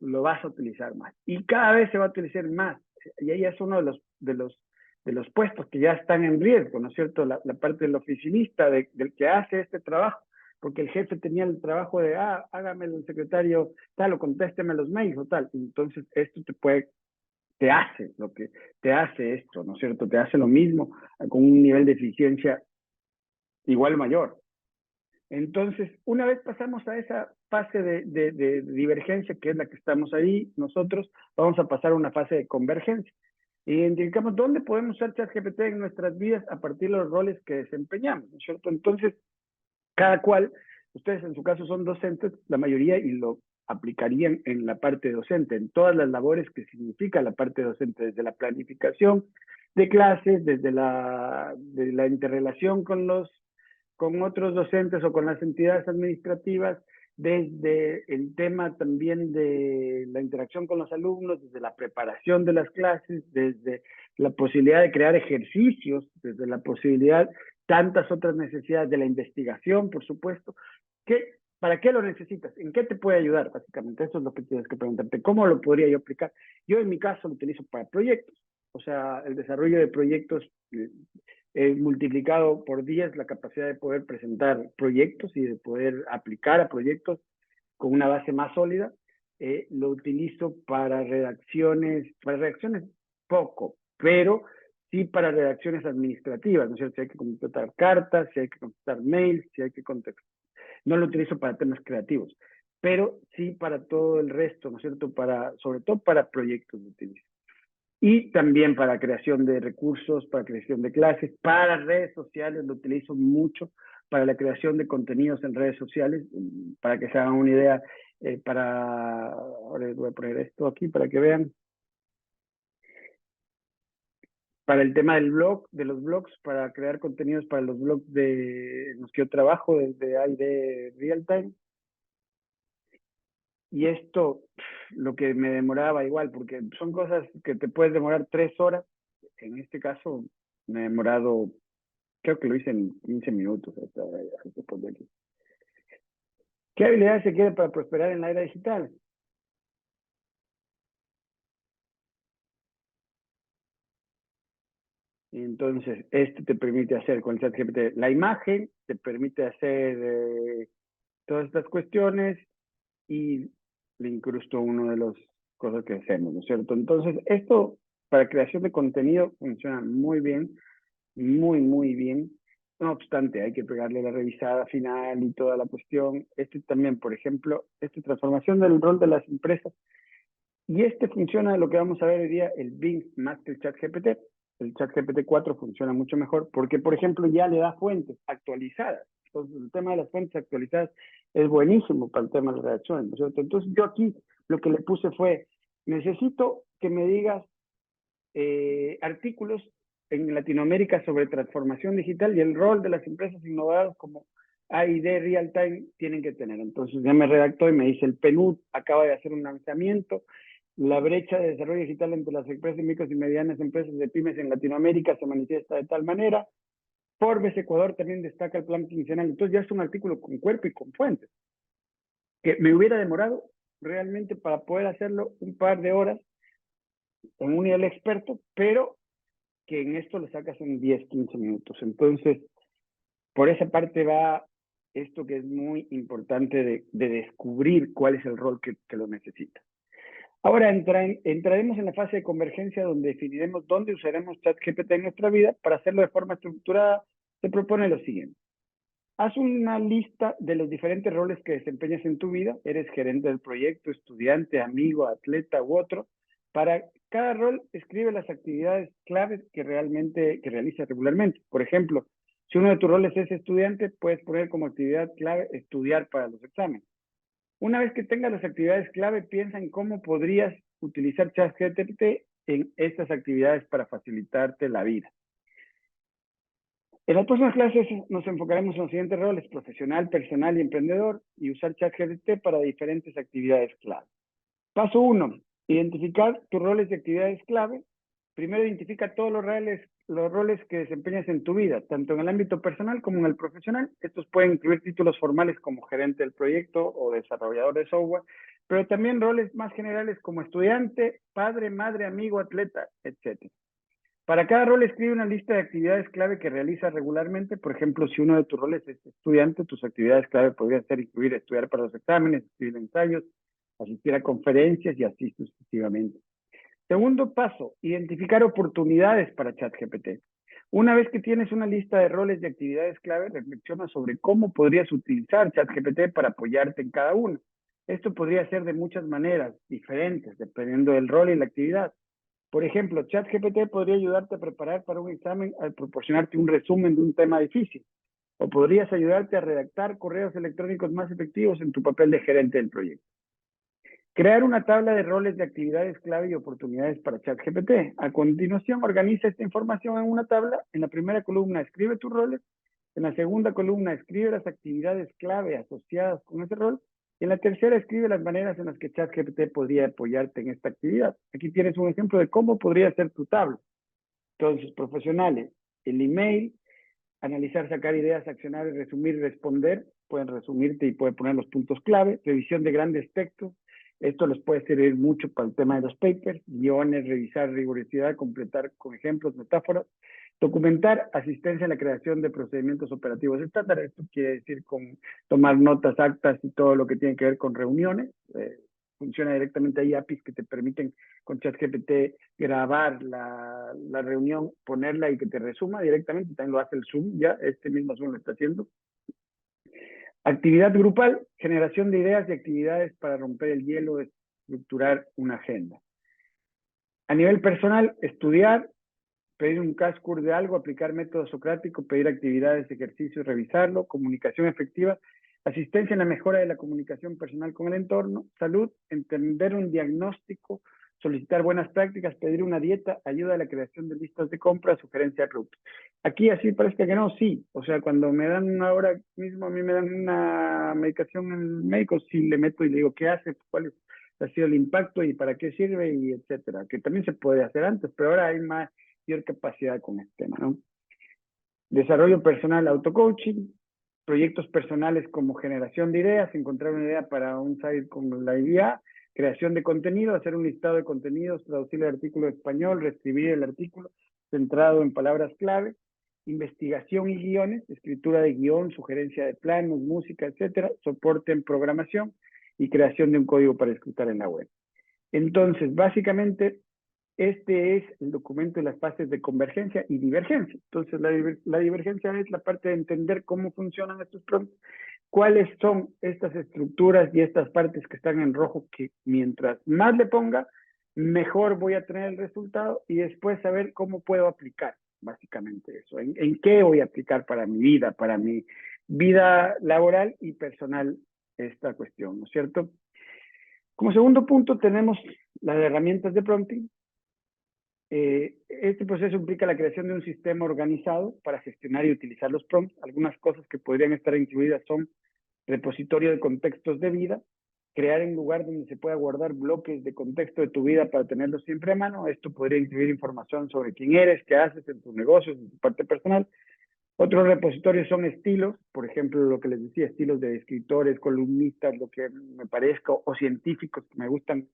lo vas a utilizar más. Y cada vez se va a utilizar más. Y ahí es uno de los puestos que ya están en riesgo, ¿no es cierto? La parte del oficinista, del que hace este trabajo, porque el jefe tenía el trabajo de, hágame el secretario tal, o contésteme los mails o tal. Entonces, esto te hace lo que te hace esto, ¿no es cierto? Te hace lo mismo con un nivel de eficiencia igual o mayor. Entonces, una vez pasamos a esa fase de divergencia, que es la que estamos ahí nosotros, vamos a pasar a una fase de convergencia. Identificamos dónde podemos usar ChatGPT en nuestras vidas a partir de los roles que desempeñamos, ¿no es cierto? Entonces, cada cual, ustedes en su caso son docentes, la mayoría, y lo aplicarían en la parte docente, en todas las labores que significa la parte docente, desde la planificación de clases, desde de la interrelación con otros docentes o con las entidades administrativas, desde el tema también de la interacción con los alumnos, desde la preparación de las clases, desde la posibilidad de crear ejercicios, desde la posibilidad, tantas otras necesidades de la investigación, por supuesto. ¿Para qué lo necesitas? ¿En qué te puede ayudar? Básicamente, eso es lo que tienes que preguntarte. ¿Cómo lo podría yo aplicar? Yo en mi caso lo utilizo para proyectos, o sea, el desarrollo de proyectos multiplicado por 10 la capacidad de poder presentar proyectos y de poder aplicar a proyectos con una base más sólida. Lo utilizo para redacciones poco, pero sí para redacciones administrativas, ¿no es cierto? Si hay que contestar cartas, si hay que contestar mails, si hay que contestar. No lo utilizo para temas creativos, pero sí para todo el resto, ¿no es cierto? Sobre todo para proyectos lo utilizo. Y también para creación de recursos, para creación de clases, para redes sociales, lo utilizo mucho para la creación de contenidos en redes sociales, para que se hagan una idea, ahora les voy a poner esto aquí para que vean, para el tema del blog, de los blogs, para crear contenidos para los blogs en los que yo trabajo desde AID Realtime. Y esto, lo que me demoraba igual, porque son cosas que te puedes demorar 3 horas. En este caso, me he demorado, creo que lo hice en 15 minutos. ¿Qué habilidades se quiere para prosperar en la era digital? Entonces, esto te permite hacer con el ChatGPT la imagen, te permite hacer todas estas cuestiones y le incrusto uno de las cosas que hacemos, ¿no es cierto? Entonces, esto para creación de contenido funciona muy bien, muy bien. No obstante, hay que pegarle la revisada final y toda la cuestión. Este también, por ejemplo, esta transformación del rol de las empresas. Y funciona lo que vamos a ver hoy día, el Bing más que el ChatGPT. El ChatGPT 4 funciona mucho mejor porque, por ejemplo, ya le da fuentes actualizadas. Entonces, el tema de las fuentes actualizadas es buenísimo para el tema de las redacciones, ¿no es cierto? Entonces, yo aquí lo que le puse fue, necesito que me digas artículos en Latinoamérica sobre transformación digital y el rol de las empresas innovadoras como AID Real Time tienen que tener. Entonces ya me redactó y me dice, el PNUD acaba de hacer un lanzamiento, la brecha de desarrollo digital entre las empresas micros y medianas empresas de pymes en Latinoamérica se manifiesta de tal manera. Forbes Ecuador también destaca el plan quincenal. Entonces ya es un artículo con cuerpo y con fuentes, que me hubiera demorado realmente para poder hacerlo un par de horas en un nivel experto, pero que en esto lo sacas en 10, 15 minutos. Entonces, por esa parte va esto que es muy importante de descubrir cuál es el rol que lo necesita. Ahora entraremos en la fase de convergencia donde definiremos dónde usaremos ChatGPT en nuestra vida. Para hacerlo de forma estructurada, se propone lo siguiente. Haz una lista de los diferentes roles que desempeñas en tu vida. Eres gerente del proyecto, estudiante, amigo, atleta u otro. Para cada rol, escribe las actividades claves que realizas regularmente. Por ejemplo, si uno de tus roles es estudiante, puedes poner como actividad clave estudiar para los exámenes. Una vez que tengas las actividades clave, piensa en cómo podrías utilizar ChatGPT en estas actividades para facilitarte la vida. En las próximas clases nos enfocaremos en los siguientes roles: profesional, personal y emprendedor, y usar ChatGPT para diferentes actividades clave. Paso 1. Identificar tus roles y actividades clave. Primero identifica todos los roles que desempeñas en tu vida, tanto en el ámbito personal como en el profesional. Estos pueden incluir títulos formales como gerente del proyecto o desarrollador de software, pero también roles más generales como estudiante, padre, madre, amigo, atleta, etc. Para cada rol escribe una lista de actividades clave que realizas regularmente. Por ejemplo, si uno de tus roles es estudiante, tus actividades clave podrían ser incluir estudiar para los exámenes, escribir ensayos, asistir a conferencias y así sucesivamente. Segundo paso, identificar oportunidades para ChatGPT. Una vez que tienes una lista de roles y actividades clave, reflexiona sobre cómo podrías utilizar ChatGPT para apoyarte en cada uno. Esto podría ser de muchas maneras diferentes, dependiendo del rol y la actividad. Por ejemplo, ChatGPT podría ayudarte a preparar para un examen al proporcionarte un resumen de un tema difícil. O podrías ayudarte a redactar correos electrónicos más efectivos en tu papel de gerente del proyecto. Crear una tabla de roles de actividades clave y oportunidades para ChatGPT. A continuación, organiza esta información en una tabla. En la primera columna, escribe tus roles. En la segunda columna, escribe las actividades clave asociadas con ese rol. Y en la tercera, escribe las maneras en las que ChatGPT podría apoyarte en esta actividad. Aquí tienes un ejemplo de cómo podría ser tu tabla. Entonces, profesionales, el email, analizar, sacar ideas, accionar, resumir, responder. Pueden resumirte y pueden poner los puntos clave. Revisión de grandes textos. Esto les puede servir mucho para el tema de los papers, guiones, revisar rigurosidad, completar con ejemplos, metáforas. Documentar, asistencia en la creación de procedimientos operativos estándar. Esto quiere decir con tomar notas, actas y todo lo que tiene que ver con reuniones. Funciona directamente, hay APIs que te permiten con ChatGPT grabar la reunión, ponerla y que te resuma directamente. También lo hace el Zoom, ya este mismo Zoom lo está haciendo. Actividad grupal, generación de ideas y actividades para romper el hielo, estructurar una agenda. A nivel personal, estudiar, pedir un crash course de algo, aplicar método socrático, pedir actividades, ejercicios, revisarlo, comunicación efectiva, asistencia en la mejora de la comunicación personal con el entorno, salud, entender un diagnóstico, solicitar buenas prácticas, pedir una dieta, ayuda a la creación de listas de compra, sugerencia de productos. Aquí así parece que no, sí. O sea, cuando me dan ahora mismo, a mí me dan una medicación en el médico, sí le meto y le digo qué hace, cuál ha sido el impacto y para qué sirve y etcétera. Que también se puede hacer antes, pero ahora hay mayor capacidad con este tema, ¿no? Desarrollo personal, autocoaching, proyectos personales como generación de ideas, encontrar una idea para un site con la idea, creación de contenido, hacer un listado de contenidos, traducir el artículo en español, reescribir el artículo centrado en palabras clave, investigación y guiones, escritura de guión, sugerencia de planos, música, etcétera, soporte en programación y creación de un código para escribir en la web. Entonces, básicamente, este es el documento de las fases de convergencia y divergencia. Entonces, la divergencia es la parte de entender cómo funcionan estos prompts, cuáles son estas estructuras y estas partes que están en rojo, que mientras más le ponga, mejor voy a tener el resultado, y después saber cómo puedo aplicar, básicamente eso. ¿En qué voy a aplicar para mi vida laboral y personal esta cuestión, ¿no es cierto? Como segundo punto tenemos las herramientas de prompting. Este proceso implica la creación de un sistema organizado para gestionar y utilizar los prompts. Algunas cosas que podrían estar incluidas son repositorio de contextos de vida, crear un lugar donde se pueda guardar bloques de contexto de tu vida para tenerlos siempre a mano. Esto podría incluir información sobre quién eres, qué haces en tus negocios, en tu parte personal. Otros repositorios son estilos, por ejemplo, lo que les decía, estilos de escritores, columnistas, lo que me parezca, o científicos que me gustan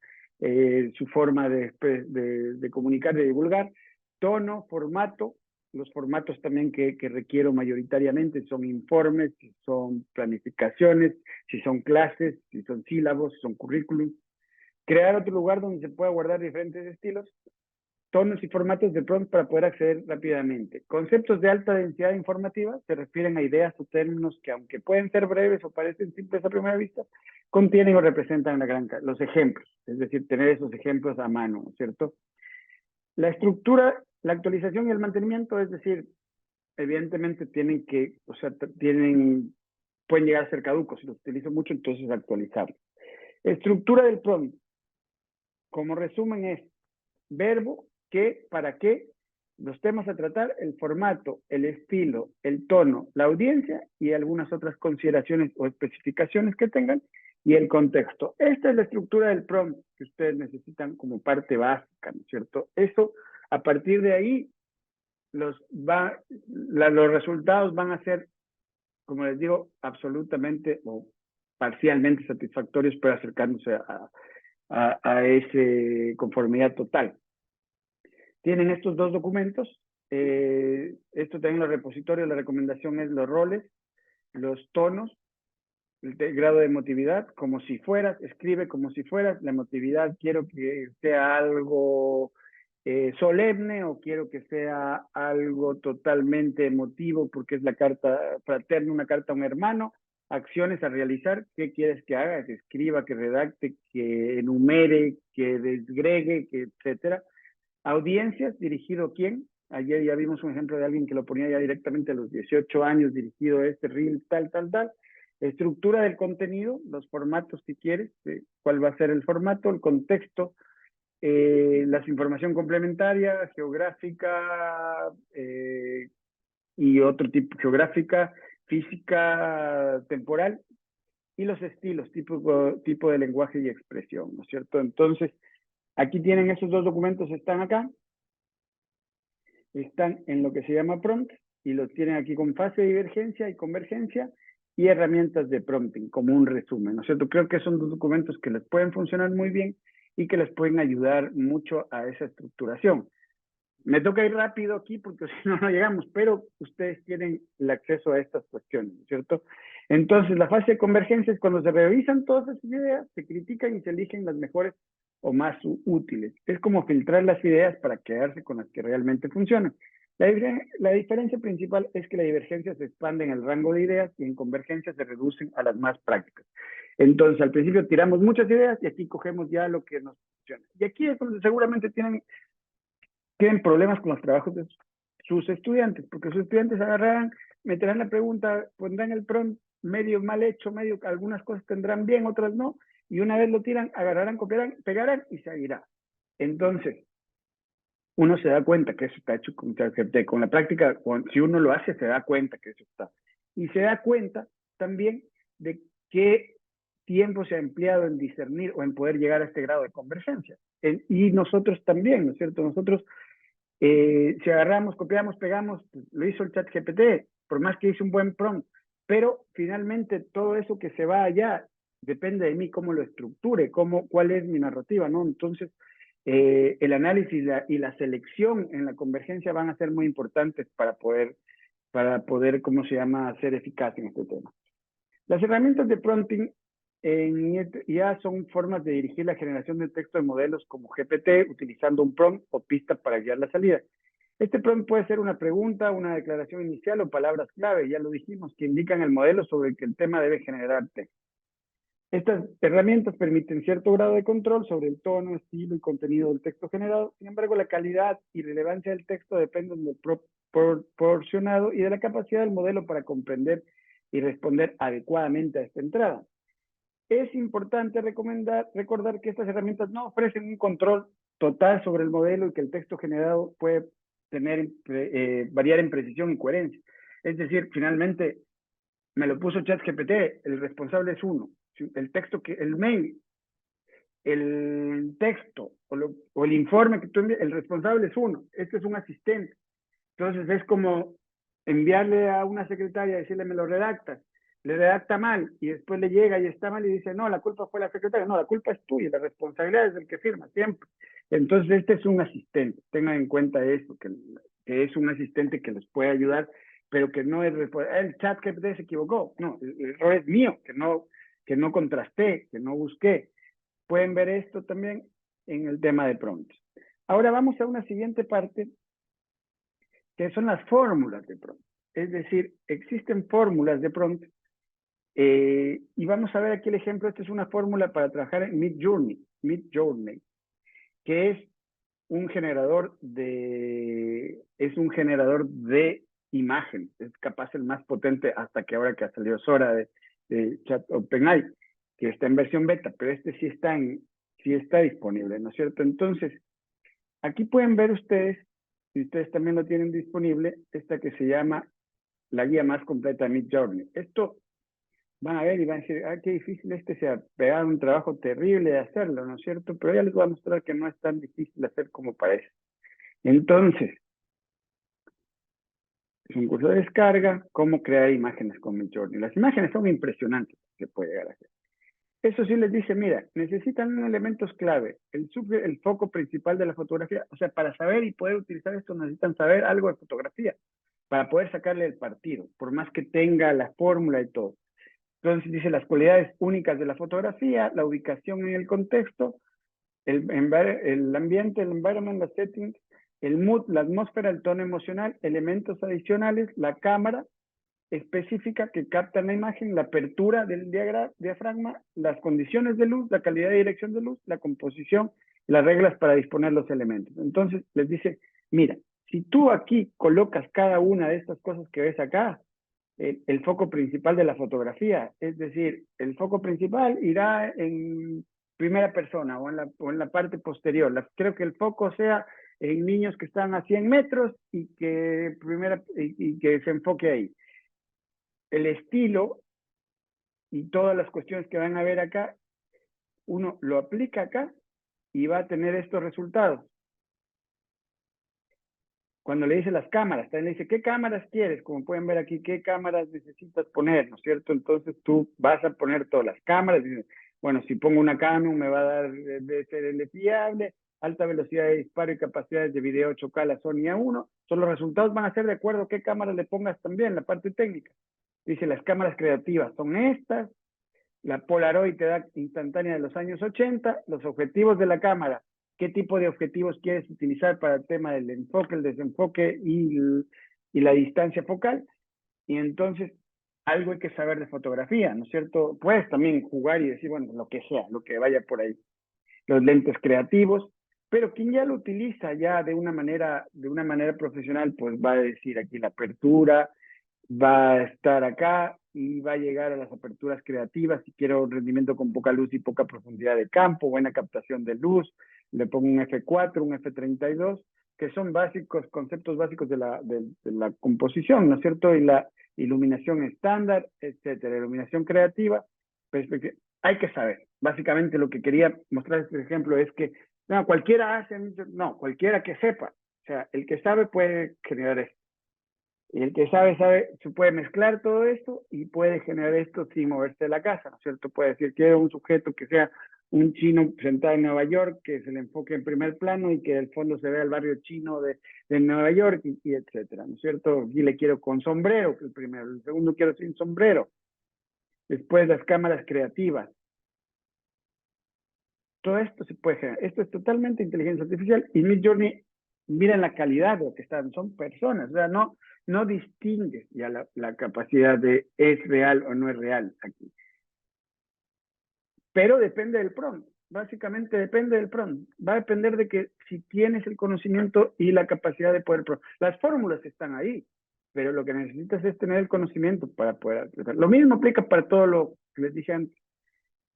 su forma de comunicar, de divulgar. Tono, formato, los formatos también que requiero mayoritariamente son informes, si son planificaciones, si son clases, si son sílabos, si son currículums. Crear otro lugar donde se pueda guardar diferentes estilos, tonos y formatos de prompt para poder acceder rápidamente. Conceptos de alta densidad informativa se refieren a ideas o términos que, aunque pueden ser breves o parecen simples a primera vista, contienen o representan los ejemplos, es decir, tener esos ejemplos a mano, ¿cierto? La estructura, la actualización y el mantenimiento, es decir, evidentemente pueden llegar a ser caducos. Si los utilizo mucho, entonces actualizarlos. Estructura del prompt, como resumen, es verbo, qué, para qué, los temas a tratar, el formato, el estilo, el tono, la audiencia y algunas otras consideraciones o especificaciones que tengan, y el contexto. Esta es la estructura del prompt que ustedes necesitan como parte básica, ¿no es cierto? Eso A partir de ahí, los resultados van a ser, como les digo, absolutamente o parcialmente satisfactorios, pero acercándose a esa conformidad total. Tienen estos dos documentos. Esto también en los repositorios, la recomendación es los roles, los tonos, el grado de emotividad, como si fueras, escribe como si fueras, la emotividad quiero que sea algo solemne o quiero que sea algo totalmente emotivo porque es la carta fraterna, una carta a un hermano, acciones a realizar, qué quieres que haga, que escriba, que redacte, que enumere, que desgregue, que etcétera. Audiencias, dirigido a quién. Ayer ya vimos un ejemplo de alguien que lo ponía ya directamente a los 18 años, dirigido a este reel, tal. Estructura del contenido, los formatos si quieres, cuál va a ser el formato, el contexto, la información complementaria, geográfica y otro tipo, geográfica, física, temporal, y los estilos, tipo de lenguaje y expresión, ¿no es cierto? Entonces, aquí tienen esos dos documentos, están acá, están en lo que se llama prompt, y los tienen aquí con fase de divergencia y convergencia, y herramientas de prompting, como un resumen, ¿no es cierto? Creo que son dos documentos que les pueden funcionar muy bien y que les pueden ayudar mucho a esa estructuración. Me toca ir rápido aquí porque si no, no llegamos, pero ustedes tienen el acceso a estas cuestiones, ¿no es cierto? Entonces, la fase de convergencia es cuando se revisan todas esas ideas, se critican y se eligen las mejores o más útiles. Es como filtrar las ideas para quedarse con las que realmente funcionan. La diferencia principal es que la divergencia se expande en el rango de ideas y en convergencia se reducen a las más prácticas. Entonces, al principio tiramos muchas ideas y aquí cogemos ya lo que nos funciona. Y aquí es donde seguramente tienen problemas con los trabajos de sus estudiantes, porque sus estudiantes agarrarán, meterán la pregunta, pondrán el prompt medio mal hecho, medio, algunas cosas tendrán bien, otras no, y una vez lo tiran, agarrarán, copiarán, pegarán y seguirá. Entonces, uno se da cuenta que eso está hecho con ChatGPT. Con la práctica, si uno lo hace, se da cuenta que eso está. Y se da cuenta también de qué tiempo se ha empleado en discernir o en poder llegar a este grado de convergencia. Y nosotros también, ¿no es cierto? Nosotros, si agarramos, copiamos, pegamos, pues, lo hizo el ChatGPT, por más que hice un buen prompt, pero finalmente todo eso que se va allá depende de mí cómo lo estructure, cuál es mi narrativa, ¿no? Entonces, el análisis y la selección en la convergencia van a ser muy importantes para poder, ¿cómo se llama?, ser eficaz en este tema. Las herramientas de prompting ya son formas de dirigir la generación de texto de modelos como GPT, utilizando un prompt o pista para guiar la salida. Este prompt puede ser una pregunta, una declaración inicial o palabras clave, ya lo dijimos, que indican el modelo sobre el que el tema debe generar texto. Estas herramientas permiten cierto grado de control sobre el tono, estilo y contenido del texto generado. Sin embargo, la calidad y relevancia del texto dependen del proporcionado y de la capacidad del modelo para comprender y responder adecuadamente a esta entrada. Es importante recordar que estas herramientas no ofrecen un control total sobre el modelo y que el texto generado puede variar en precisión y coherencia. Es decir, finalmente, me lo puso ChatGPT, el responsable es uno. El texto el mail, el texto o el informe que tú envías, el responsable es uno. Este es un asistente. Entonces es como enviarle a una secretaria, decirle me lo redactas, le redacta mal y después le llega y está mal y dice no, la culpa fue la secretaria, no, la culpa es tuya, la responsabilidad es del que firma siempre. Entonces este es un asistente, tengan en cuenta eso, que es un asistente que les puede ayudar, pero que no es el ChatGPT se equivocó, no, el error es mío, que no contrasté, que no busqué. Pueden ver esto también en el tema de prompts. Ahora vamos a una siguiente parte, que son las fórmulas de prompt. Es decir, existen fórmulas de prompt y vamos a ver aquí el ejemplo. Esta es una fórmula para trabajar en Midjourney, que es un generador de imagen. Es capaz el más potente hasta que ahora que ha salido Sora de OpenAI, que está en versión beta, pero este sí está disponible, ¿no es cierto? Entonces, aquí pueden ver ustedes, si ustedes también lo tienen disponible, esta que se llama la guía más completa de Midjourney. Esto van a ver y van a decir, qué difícil se ha pegado un trabajo terrible de hacerlo, ¿no es cierto? Pero ya les voy a mostrar que no es tan difícil de hacer como parece. Entonces, es un curso de descarga, cómo crear imágenes con Midjourney. Las imágenes son impresionantes que puede llegar a hacer. Eso sí les dice, mira, necesitan elementos clave, el foco principal de la fotografía. O sea, para saber y poder utilizar esto necesitan saber algo de fotografía, para poder sacarle el partido, por más que tenga la fórmula y todo. Entonces dice las cualidades únicas de la fotografía, la ubicación en el contexto, el ambiente, el environment, los settings, el mood, la atmósfera, el tono emocional, elementos adicionales, la cámara específica que capta la imagen, la apertura del diafragma, las condiciones de luz, la calidad de dirección de luz, la composición, las reglas para disponer los elementos. Entonces les dice, mira, si tú aquí colocas cada una de estas cosas que ves acá, el foco principal de la fotografía, es decir, el foco principal irá en primera persona o en la parte posterior. Creo que el foco sea en niños que están a 100 metros y que se enfoque ahí. El estilo y todas las cuestiones que van a ver acá, uno lo aplica acá y va a tener estos resultados. Cuando le dice las cámaras, también le dice, ¿qué cámaras quieres? Como pueden ver aquí, ¿qué cámaras necesitas poner? ¿No es cierto? Entonces tú vas a poner todas las cámaras. Y, bueno, si pongo una Canon me va a dar DSLR fiable, alta velocidad de disparo y capacidades de video 8K, la Sony A1. Los resultados van a ser de acuerdo a qué cámara le pongas también, la parte técnica. Dice, las cámaras creativas son estas, la Polaroid te da instantánea de los años 80, los objetivos de la cámara, qué tipo de objetivos quieres utilizar para el tema del enfoque, el desenfoque y la distancia focal. Y entonces, algo hay que saber de fotografía, ¿no es cierto? Puedes también jugar y decir, bueno, lo que sea, lo que vaya por ahí. Los lentes creativos, pero quien ya lo utiliza ya de una manera profesional, pues va a decir aquí la apertura, va a estar acá y va a llegar a las aperturas creativas. Si quiero un rendimiento con poca luz y poca profundidad de campo, buena captación de luz, le pongo un F4, un F32, que son conceptos básicos de la composición, ¿no es cierto? Y la iluminación estándar, etcétera. Iluminación creativa, hay que saber. Básicamente lo que quería mostrar este ejemplo es que no, cualquiera cualquiera que sepa. O sea, el que sabe puede generar esto. Y el que sabe, se puede mezclar todo esto y puede generar esto sin moverse de la casa, ¿no es cierto? Puede decir, quiero un sujeto que sea un chino sentado en Nueva York, que se le enfoque en primer plano y que del fondo se vea el barrio chino de Nueva York y etcétera, ¿no es cierto? Aquí le quiero con sombrero, que el primero. El segundo quiero sin sombrero. Después las cámaras creativas. Todo esto se puede generar. Esto es totalmente inteligencia artificial y Midjourney, miren la calidad de lo que están, son personas, o sea, no distingues ya la capacidad de es real o no es real aquí. Pero depende del prompt, básicamente depende del prompt. Va a depender de que si tienes el conocimiento y la capacidad de poder. Las fórmulas están ahí, pero lo que necesitas es tener el conocimiento para poder hacer. Lo mismo aplica para todo lo que les dije antes.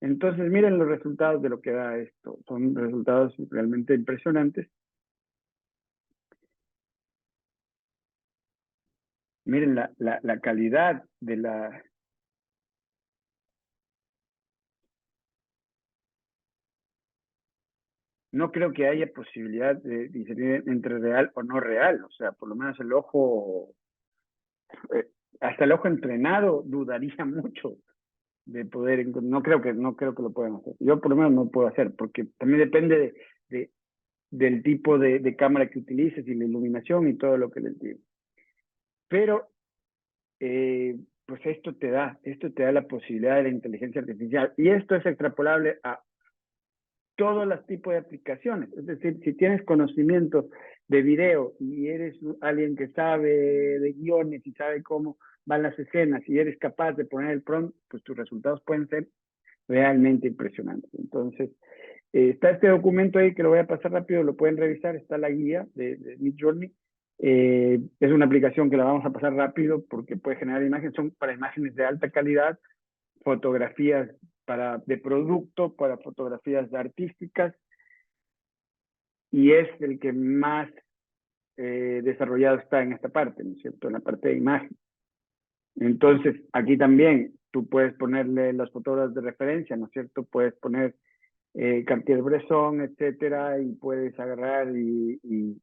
Entonces, miren los resultados de lo que da esto. Son resultados realmente impresionantes. Miren la calidad de la... No creo que haya posibilidad de discernir entre real o no real. O sea, por lo menos el ojo, hasta el ojo entrenado dudaría mucho de poder, no creo que lo puedan hacer. Yo por lo menos no puedo hacer, porque también depende del tipo de cámara que utilices y la iluminación y todo lo que les digo. Pero, pues esto te da la posibilidad de la inteligencia artificial y esto es extrapolable a todos los tipos de aplicaciones. Es decir, si tienes conocimiento de video y eres alguien que sabe de guiones y sabe cómo van las escenas y eres capaz de poner el prompt, pues tus resultados pueden ser realmente impresionantes. Entonces, está este documento ahí que lo voy a pasar rápido, lo pueden revisar, está la guía de Midjourney. Es una aplicación que la vamos a pasar rápido porque puede generar imágenes, son para imágenes de alta calidad, fotografías de producto, para fotografías artísticas, y es el que más desarrollado está en esta parte, ¿no es cierto? En la parte de imagen. Entonces, aquí también tú puedes ponerle los fotógrafos de referencia, ¿no es cierto? Puedes poner Cartier-Bresson, etcétera, y puedes agarrar y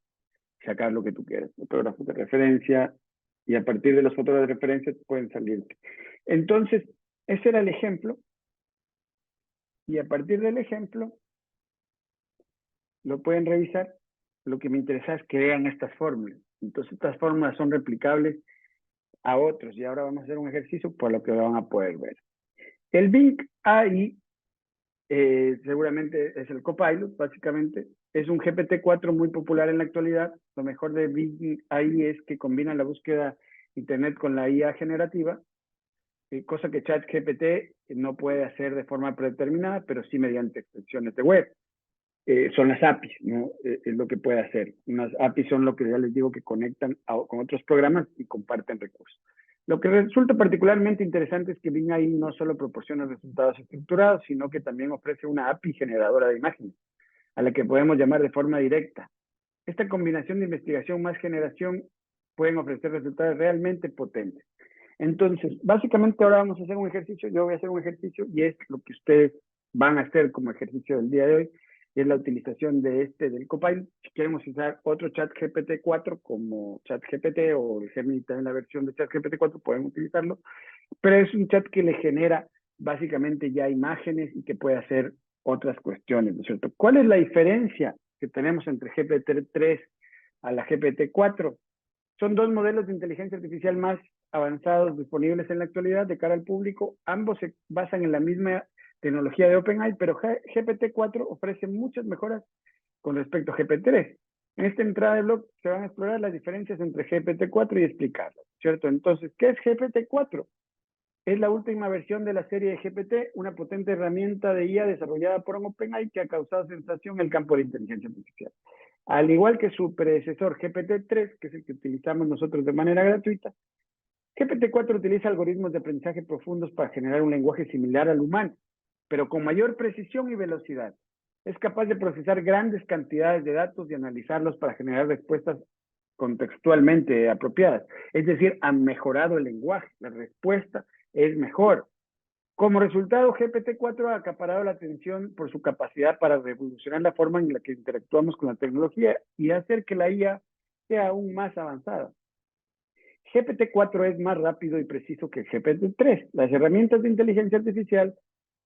sacar lo que tú quieras, fotógrafos de referencia, y a partir de los fotógrafos de referencia pueden salirte. Entonces, ese era el ejemplo, y a partir del ejemplo, lo pueden revisar. Lo que me interesa es que vean estas fórmulas. Entonces, estas fórmulas son replicables a otros, y ahora vamos a hacer un ejercicio por lo que lo van a poder ver. El Bing AI seguramente es el Copilot, básicamente. Es un GPT-4 muy popular en la actualidad. Lo mejor de Bing AI es que combina la búsqueda Internet con la IA generativa, cosa que ChatGPT no puede hacer de forma predeterminada, pero sí mediante extensiones de web. Son las APIs, ¿no? Es lo que puede hacer. Unas APIs son lo que ya les digo que conectan con otros programas y comparten recursos. Lo que resulta particularmente interesante es que Bing AI no solo proporciona resultados estructurados, sino que también ofrece una API generadora de imágenes, a la que podemos llamar de forma directa. Esta combinación de investigación más generación pueden ofrecer resultados realmente potentes. Entonces, básicamente ahora vamos a hacer un ejercicio, yo voy a hacer un ejercicio y es lo que ustedes van a hacer como ejercicio del día de hoy, es la utilización de del Copilot. Si queremos usar otro ChatGPT 4 como ChatGPT o el Gemini en la versión de ChatGPT 4, pueden utilizarlo, pero es un chat que le genera básicamente ya imágenes y que puede hacer otras cuestiones, ¿no es cierto? ¿Cuál es la diferencia que tenemos entre GPT-3 a la GPT-4? Son dos modelos de inteligencia artificial más avanzados disponibles en la actualidad de cara al público. Ambos se basan en la misma tecnología de OpenAI, pero GPT-4 ofrece muchas mejoras con respecto a GPT-3. En esta entrada de blog se van a explorar las diferencias entre GPT-4 y explicarlas, ¿cierto? Entonces, ¿qué es GPT-4? Es la última versión de la serie de GPT, una potente herramienta de IA desarrollada por OpenAI que ha causado sensación en el campo de inteligencia artificial. Al igual que su predecesor GPT-3, que es el que utilizamos nosotros de manera gratuita, GPT-4 utiliza algoritmos de aprendizaje profundos para generar un lenguaje similar al humano, pero con mayor precisión y velocidad. Es capaz de procesar grandes cantidades de datos y analizarlos para generar respuestas contextualmente apropiadas. Es decir, han mejorado el lenguaje, la respuesta es mejor. Como resultado, GPT-4 ha acaparado la atención por su capacidad para revolucionar la forma en la que interactuamos con la tecnología y hacer que la IA sea aún más avanzada. GPT-4 es más rápido y preciso que GPT-3. Las herramientas de inteligencia artificial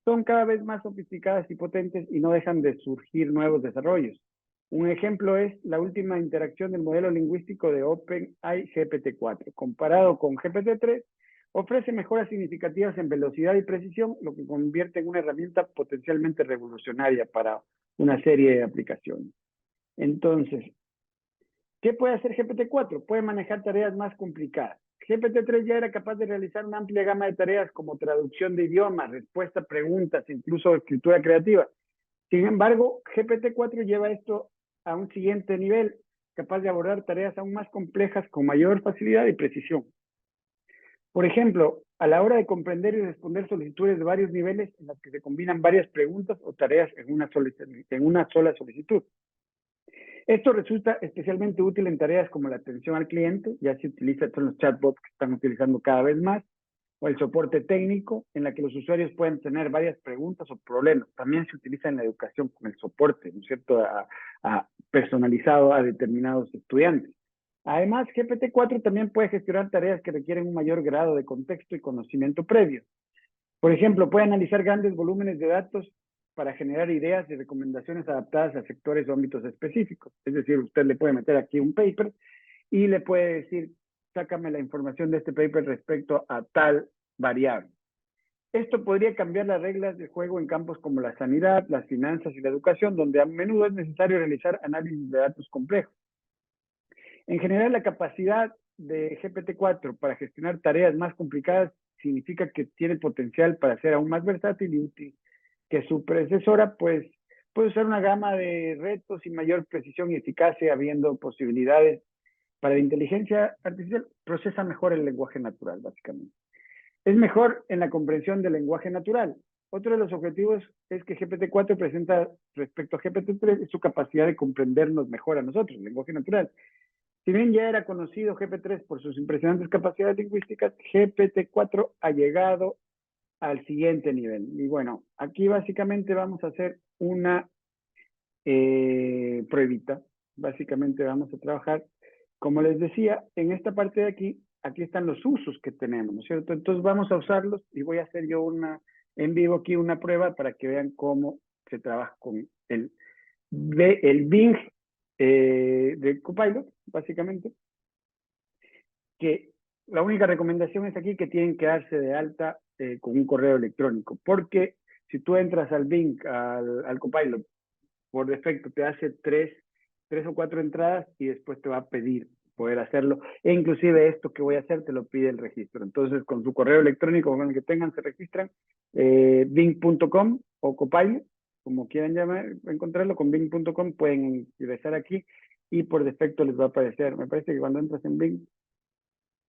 son cada vez más sofisticadas y potentes y no dejan de surgir nuevos desarrollos. Un ejemplo es la última interacción del modelo lingüístico de OpenAI GPT-4. Comparado con GPT-3, ofrece mejoras significativas en velocidad y precisión, lo que convierte en una herramienta potencialmente revolucionaria para una serie de aplicaciones. Entonces, ¿qué puede hacer GPT-4? Puede manejar tareas más complicadas. GPT-3 ya era capaz de realizar una amplia gama de tareas como traducción de idiomas, respuesta a preguntas, incluso escritura creativa. Sin embargo, GPT-4 lleva esto a un siguiente nivel, capaz de abordar tareas aún más complejas con mayor facilidad y precisión. Por ejemplo, a la hora de comprender y responder solicitudes de varios niveles en las que se combinan varias preguntas o tareas en una sola solicitud. Esto resulta especialmente útil en tareas como la atención al cliente, ya se utiliza, son los chatbots que están utilizando cada vez más, o el soporte técnico, en la que los usuarios pueden tener varias preguntas o problemas. También se utiliza en la educación con el soporte, ¿no es cierto?, personalizado a determinados estudiantes. Además, GPT-4 también puede gestionar tareas que requieren un mayor grado de contexto y conocimiento previo. Por ejemplo, puede analizar grandes volúmenes de datos para generar ideas y recomendaciones adaptadas a sectores o ámbitos específicos. Es decir, usted le puede meter aquí un paper y le puede decir, sácame la información de este paper respecto a tal variable. Esto podría cambiar las reglas de juego en campos como la sanidad, las finanzas y la educación, donde a menudo es necesario realizar análisis de datos complejos. En general, la capacidad de GPT-4 para gestionar tareas más complicadas significa que tiene potencial para ser aún más versátil y útil que su predecesora, pues puede usar una gama de retos y mayor precisión y eficacia, habiendo posibilidades para la inteligencia artificial. Procesa mejor el lenguaje natural, básicamente. Es mejor en la comprensión del lenguaje natural. Otro de los objetivos es que GPT-4 presenta respecto a GPT-3 su capacidad de comprendernos mejor a nosotros, el lenguaje natural. Si bien ya era conocido GPT-3 por sus impresionantes capacidades lingüísticas, GPT-4 ha llegado al siguiente nivel. Y bueno, aquí básicamente vamos a hacer una pruebita. básicamente vamos a trabajar, como les decía, en esta parte de aquí, aquí están los usos que tenemos, ¿no es cierto? Entonces vamos a usarlos y voy a hacer yo en vivo aquí una prueba para que vean cómo se trabaja con el Bing de Copilot, básicamente, que la única recomendación es aquí que tienen que darse de alta con un correo electrónico, porque si tú entras al Bing, al Copilot, por defecto te hace tres o cuatro entradas y después te va a pedir poder hacerlo. E inclusive esto que voy a hacer te lo pide el registro. Entonces, con su correo electrónico, con el que tengan, se registran, bing.com o Copilot, como quieran llamar, encontrarlo, con bing.com pueden ingresar aquí y por defecto les va a aparecer. Me parece que cuando entras en Bing,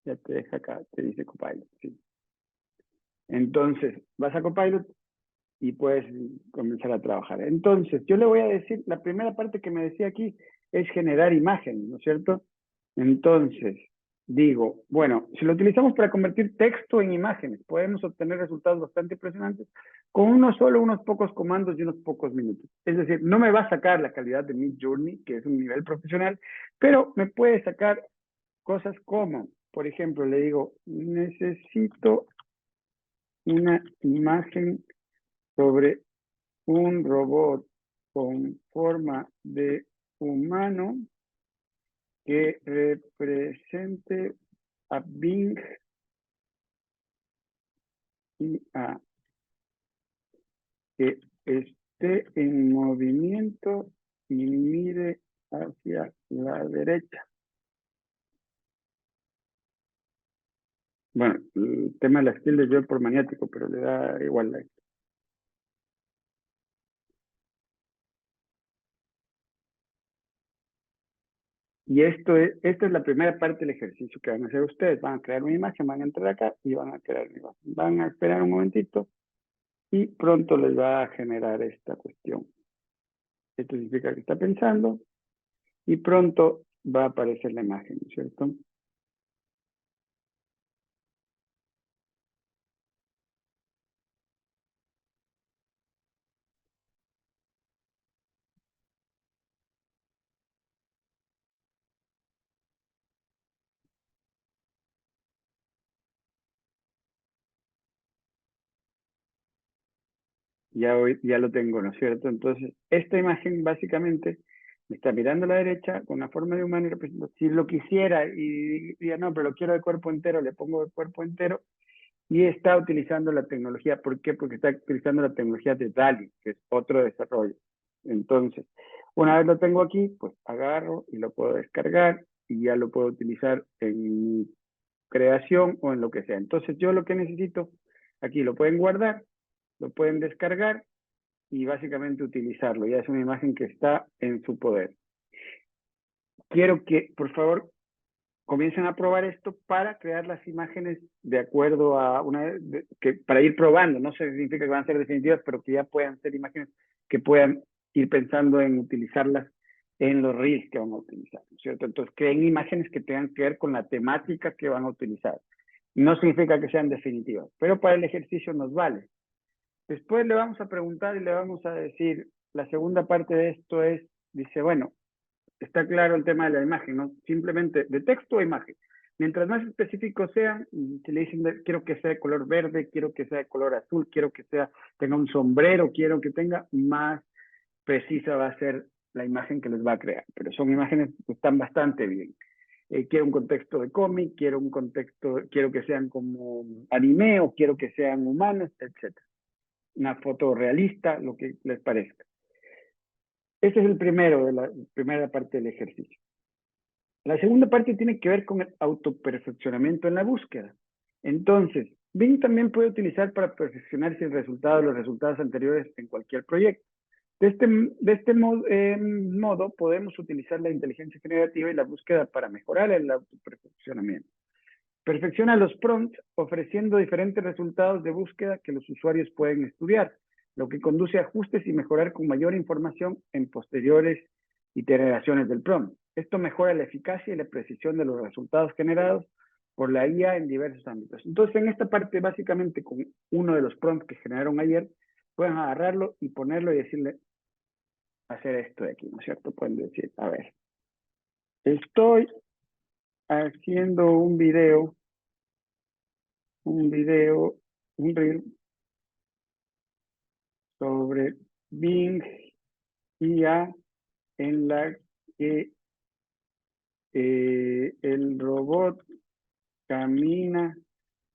ya te deja acá, te dice Copilot. Sí. Entonces, vas a Copilot y puedes comenzar a trabajar. Entonces, yo le voy a decir, la primera parte que me decía aquí es generar imagen, ¿no es cierto? Entonces, digo, bueno, si lo utilizamos para convertir texto en imágenes, podemos obtener resultados bastante impresionantes con unos pocos comandos y unos pocos minutos. Es decir, no me va a sacar la calidad de Midjourney, que es un nivel profesional, pero me puede sacar cosas como, por ejemplo, le digo, necesito una imagen sobre un robot con forma de humano que represente a Bing IA, que esté en movimiento y mire hacia la derecha. Bueno, el tema de las tildes yo por maniático, pero le da igual a esto. Y esta es la primera parte del ejercicio que van a hacer ustedes. Van a crear una imagen, van a entrar acá y van a crear una imagen. Van a esperar un momentito y pronto les va a generar esta cuestión. Esto significa que está pensando y pronto va a aparecer la imagen, ¿cierto? Ya lo tengo, ¿no es cierto? Entonces, esta imagen básicamente me está mirando a la derecha con la forma de humano y representa. Si lo quisiera y diría, no, pero lo quiero de cuerpo entero, le pongo de cuerpo entero y está utilizando la tecnología. ¿Por qué? Porque está utilizando la tecnología de DALL-E, que es otro desarrollo. Entonces, una vez lo tengo aquí, pues agarro y lo puedo descargar y ya lo puedo utilizar en mi creación o en lo que sea. Entonces, yo lo que necesito, aquí lo pueden guardar, lo pueden descargar y básicamente utilizarlo. Ya es una imagen que está en su poder. Quiero que, por favor, comiencen a probar esto para crear las imágenes de acuerdo a para ir probando. No significa que van a ser definitivas, pero que ya puedan ser imágenes que puedan ir pensando en utilizarlas en los reels que van a utilizar, ¿cierto? Entonces, creen imágenes que tengan que ver con la temática que van a utilizar. No significa que sean definitivas, pero para el ejercicio nos vale. Después le vamos a preguntar y le vamos a decir, la segunda parte de esto es, dice, bueno, está claro el tema de la imagen, ¿no? Simplemente de texto o imagen. Mientras más específicos sean, si le dicen, quiero que sea de color verde, quiero que sea de color azul, quiero que tenga un sombrero, quiero que tenga, más precisa va a ser la imagen que les va a crear. Pero son imágenes que están bastante bien. Quiero un contexto de cómic, quiero que sean como anime o quiero que sean humanos, etc. Una foto realista, lo que les parezca. Ese es el primero de la primera parte del ejercicio. La segunda parte tiene que ver con el autoperfeccionamiento en la búsqueda. Entonces, Bing también puede utilizar para perfeccionarse el resultado de los resultados anteriores en cualquier proyecto. De este modo, podemos utilizar la inteligencia generativa y la búsqueda para mejorar el autoperfeccionamiento. Perfecciona los prompts ofreciendo diferentes resultados de búsqueda que los usuarios pueden estudiar, lo que conduce a ajustes y mejorar con mayor información en posteriores iteraciones del prompt. Esto mejora la eficacia y la precisión de los resultados generados por la IA en diversos ámbitos. Entonces, en esta parte, básicamente, con uno de los prompts que generaron ayer, pueden agarrarlo y ponerlo y decirle, hacer esto de aquí, ¿no es cierto? Pueden decir, a ver, Estoy haciendo un reel sobre Bing IA en la que el robot camina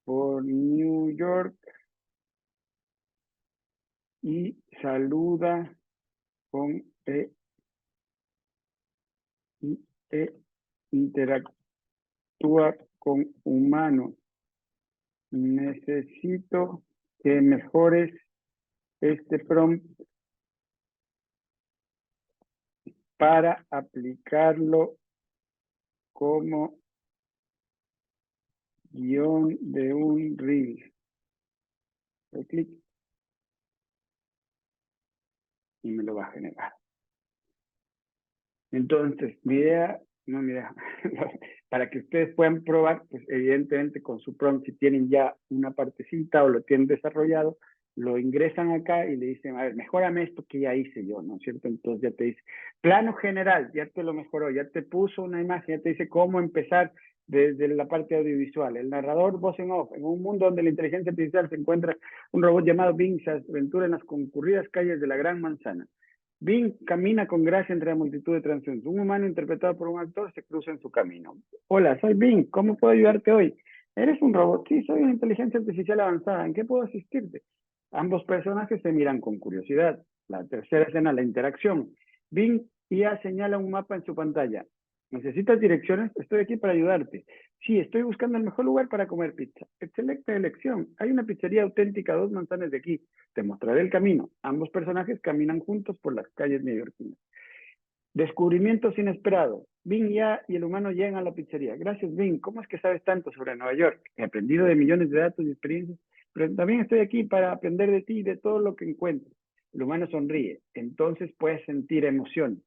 por New York y saluda con interactúa con humanos. Necesito que mejores este prompt para aplicarlo como guión de un reel. Doy clic y me lo va a generar. Entonces, para que ustedes puedan probar, pues evidentemente con su prompt, si tienen ya una partecita o lo tienen desarrollado, lo ingresan acá y le dicen, a ver, mejórame esto que ya hice yo, ¿no es cierto? Entonces ya te dice, plano general, ya te lo mejoró, ya te puso una imagen, ya te dice cómo empezar desde la parte audiovisual. El narrador, voz en off, en un mundo donde la inteligencia artificial se encuentra un robot llamado Bing se aventura en las concurridas calles de la Gran Manzana. Bing camina con gracia entre la multitud de transeúntes. Un humano interpretado por un actor se cruza en su camino. Hola, soy Bing. ¿Cómo puedo ayudarte hoy? ¿Eres un robot? Sí, soy una inteligencia artificial avanzada. ¿En qué puedo asistirte? Ambos personajes se miran con curiosidad. La tercera escena, la interacción. Bing IA señala un mapa en su pantalla. ¿Necesitas direcciones? Estoy aquí para ayudarte. Sí, estoy buscando el mejor lugar para comer pizza. Excelente elección. Hay una pizzería auténtica a 2 manzanas de aquí. Te mostraré el camino. Ambos personajes caminan juntos por las calles neoyorquinas. Descubrimientos inesperados. Bing ya y el humano llegan a la pizzería. Gracias, Bing. ¿Cómo es que sabes tanto sobre Nueva York? He aprendido de millones de datos y experiencias, pero también estoy aquí para aprender de ti y de todo lo que encuentres. El humano sonríe. Entonces puedes sentir emociones.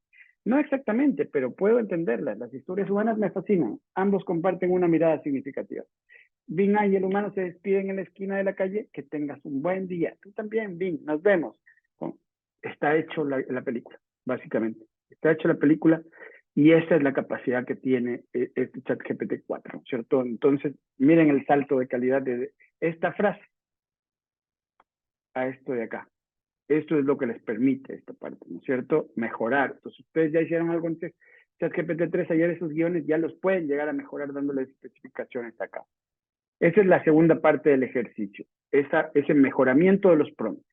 No exactamente, pero puedo entenderlas. Las historias humanas me fascinan. Ambos comparten una mirada significativa. Bing y el humano se despiden en la esquina de la calle. Que tengas un buen día. Tú también, Bing. Nos vemos. Está hecho la película, básicamente. Está hecho la película y esa es la capacidad que tiene este ChatGPT 4, ¿cierto? Entonces, miren el salto de calidad de esta frase a esto de acá. Esto es lo que les permite esta parte, ¿no es cierto? Mejorar. Entonces, ustedes ya hicieron algo en ChatGPT 3 ayer, esos guiones ya los pueden llegar a mejorar dándoles especificaciones acá. Esa es la segunda parte del ejercicio, ese mejoramiento de los prompts.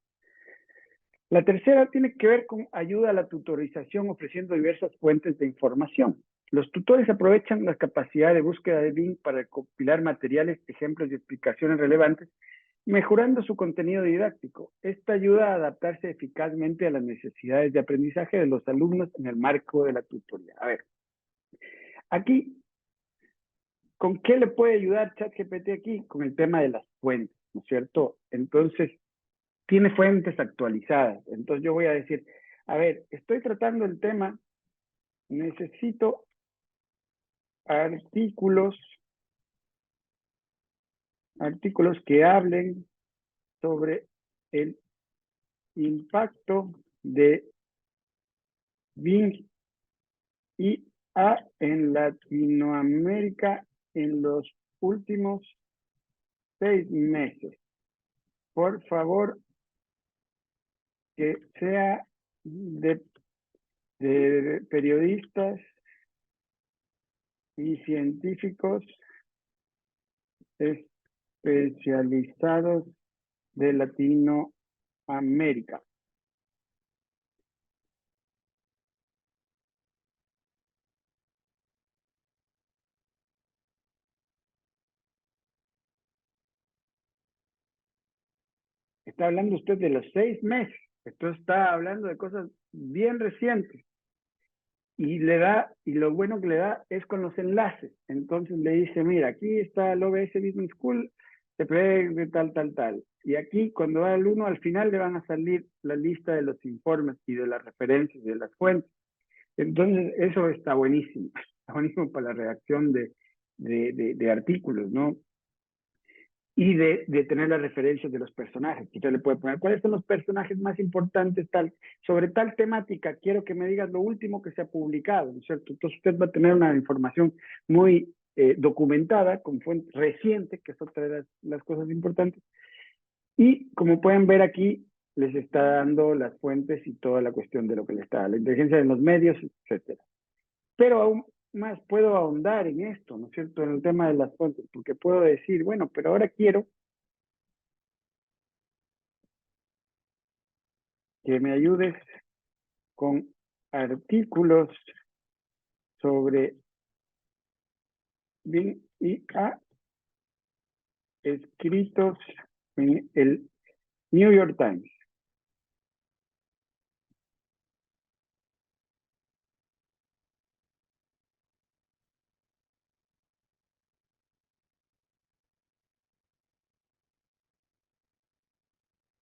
La tercera tiene que ver con ayuda a la tutorización ofreciendo diversas fuentes de información. Los tutores aprovechan la capacidad de búsqueda de Bing para recopilar materiales, ejemplos y explicaciones relevantes, mejorando su contenido didáctico. Esta ayuda a adaptarse eficazmente a las necesidades de aprendizaje de los alumnos en el marco de la tutoría. A ver, aquí, ¿con qué le puede ayudar ChatGPT aquí? Con el tema de las fuentes, ¿no es cierto? Entonces, tiene fuentes actualizadas. Entonces yo voy a decir, a ver, estoy tratando el tema, necesito artículos que hablen sobre el impacto de Bing IA en Latinoamérica en los últimos 6 meses. Por favor, que sea de periodistas y científicos especializados de Latinoamérica. Está hablando usted de los 6 meses. Esto está hablando de cosas bien recientes. Y lo bueno que le da es con los enlaces. Entonces le dice, mira, aquí está el OBS Business School, se prevé de tal. Y aquí, cuando va el 1, al final le van a salir la lista de los informes y de las referencias, de las fuentes. Entonces, eso está buenísimo. Está buenísimo para la redacción de artículos, ¿no? y de tener las referencias de los personajes. Usted le puede poner cuáles son los personajes más importantes sobre tal temática. Quiero que me digas lo último que se ha publicado, ¿no es cierto? Entonces usted va a tener una información muy documentada, con fuente reciente, que es otra de las cosas importantes. Y como pueden ver aquí, les está dando las fuentes y toda la cuestión de lo que le está, la inteligencia de los medios, etcétera. Pero aún más puedo ahondar en esto, ¿no es cierto?, en el tema de las fuentes, porque puedo decir, bueno, pero ahora quiero que me ayudes con artículos sobre Bing IA escritos en el New York Times.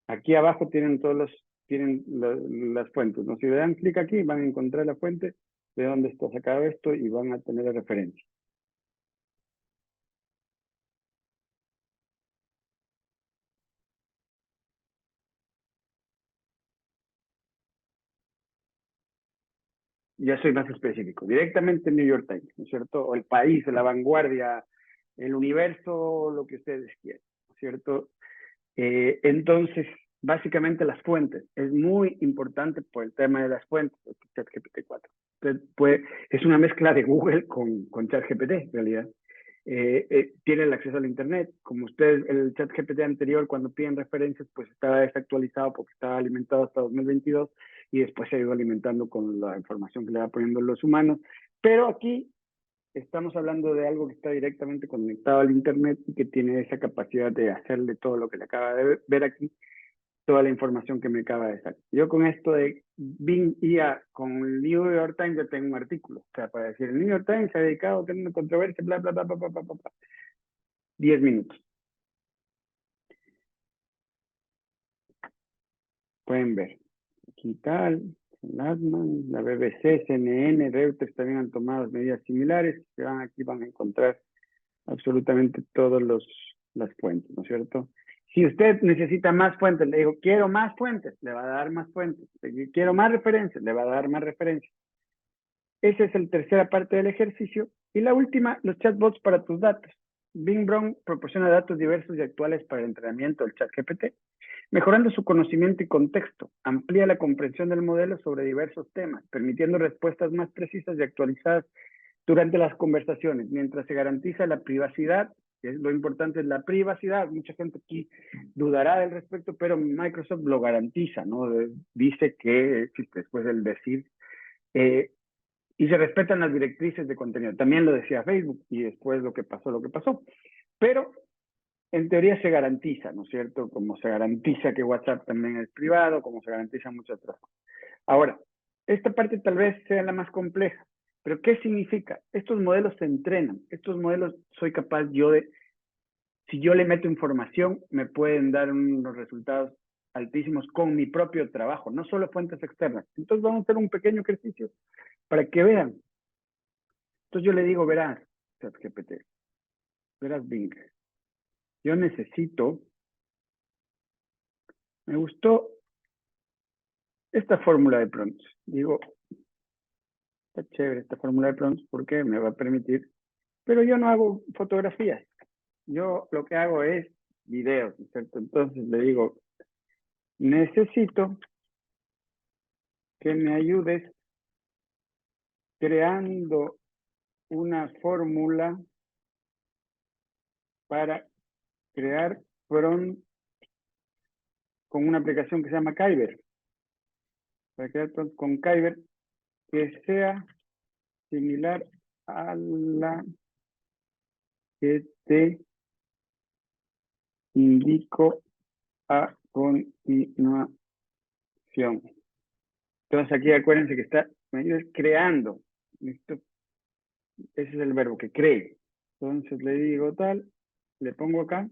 Aquí abajo tienen las fuentes, ¿no? Si le dan clic aquí, van a encontrar la fuente de dónde está sacado esto y van a tener la referencia. Ya soy más específico, directamente el New York Times, ¿no es cierto? O el país, la vanguardia, el universo, lo que ustedes quieran, ¿no es cierto? Entonces, básicamente las fuentes. Es muy importante por el tema de las fuentes, ChatGPT-4. Es una mezcla de Google con ChatGPT, en realidad. Tiene el acceso al Internet. Como ustedes, el ChatGPT anterior, cuando piden referencias, pues estaba desactualizado porque estaba alimentado hasta 2022 y después se ha ido alimentando con la información que le va poniendo los humanos. Pero aquí estamos hablando de algo que está directamente conectado al Internet y que tiene esa capacidad de hacerle todo lo que le acaba de ver aquí, toda la información que me acaba de sacar. Yo con esto de Bing IA con el New York Times ya tengo un artículo, o sea, para decir, el New York Times se ha dedicado a tener una controversia, bla, bla, bla, bla, bla, bla, bla, bla. 10 minutos. Pueden ver. Aquí tal, Latman, la BBC, CNN, Reuters también han tomado medidas similares. Aquí van a encontrar absolutamente todas las fuentes, ¿no es cierto? Si usted necesita más fuentes, le digo, quiero más fuentes, le va a dar más fuentes. Quiero más referencias, le va a dar más referencias. Esa es la tercera parte del ejercicio. Y la última, los chatbots para tus datos. Bing Brown proporciona datos diversos y actuales para el entrenamiento del ChatGPT, mejorando su conocimiento y contexto. Amplía la comprensión del modelo sobre diversos temas, permitiendo respuestas más precisas y actualizadas durante las conversaciones, mientras se garantiza la privacidad, que es lo importante es la privacidad. Mucha gente aquí dudará del respecto, pero Microsoft lo garantiza, ¿no? Dice que, después del decir, y se respetan las directrices de contenido. También lo decía Facebook y después lo que pasó. Pero en teoría se garantiza, ¿no es cierto? Como se garantiza que WhatsApp también es privado, como se garantiza muchas otras cosas. Ahora, esta parte tal vez sea la más compleja, pero ¿qué significa? Estos modelos se entrenan, estos modelos soy capaz yo de, si yo le meto información, me pueden dar unos resultados altísimos con mi propio trabajo, no solo fuentes externas. Entonces vamos a hacer un pequeño ejercicio para que vean. Entonces yo le digo, verás, ChatGPT, verás Bing, yo necesito, me gustó esta fórmula de prompts. Digo, está chévere esta fórmula de prompts porque me va a permitir, pero yo no hago fotografías. Yo lo que hago es videos, ¿cierto? Entonces le digo, necesito que me ayudes creando una fórmula para crear prompts con una aplicación que se llama Kyber. Para crear prompts con Kyber que sea similar a la que te indico a continuación. Entonces aquí acuérdense que está creando. ¿Listo? Ese es el verbo que cree. Entonces le digo tal, le pongo acá,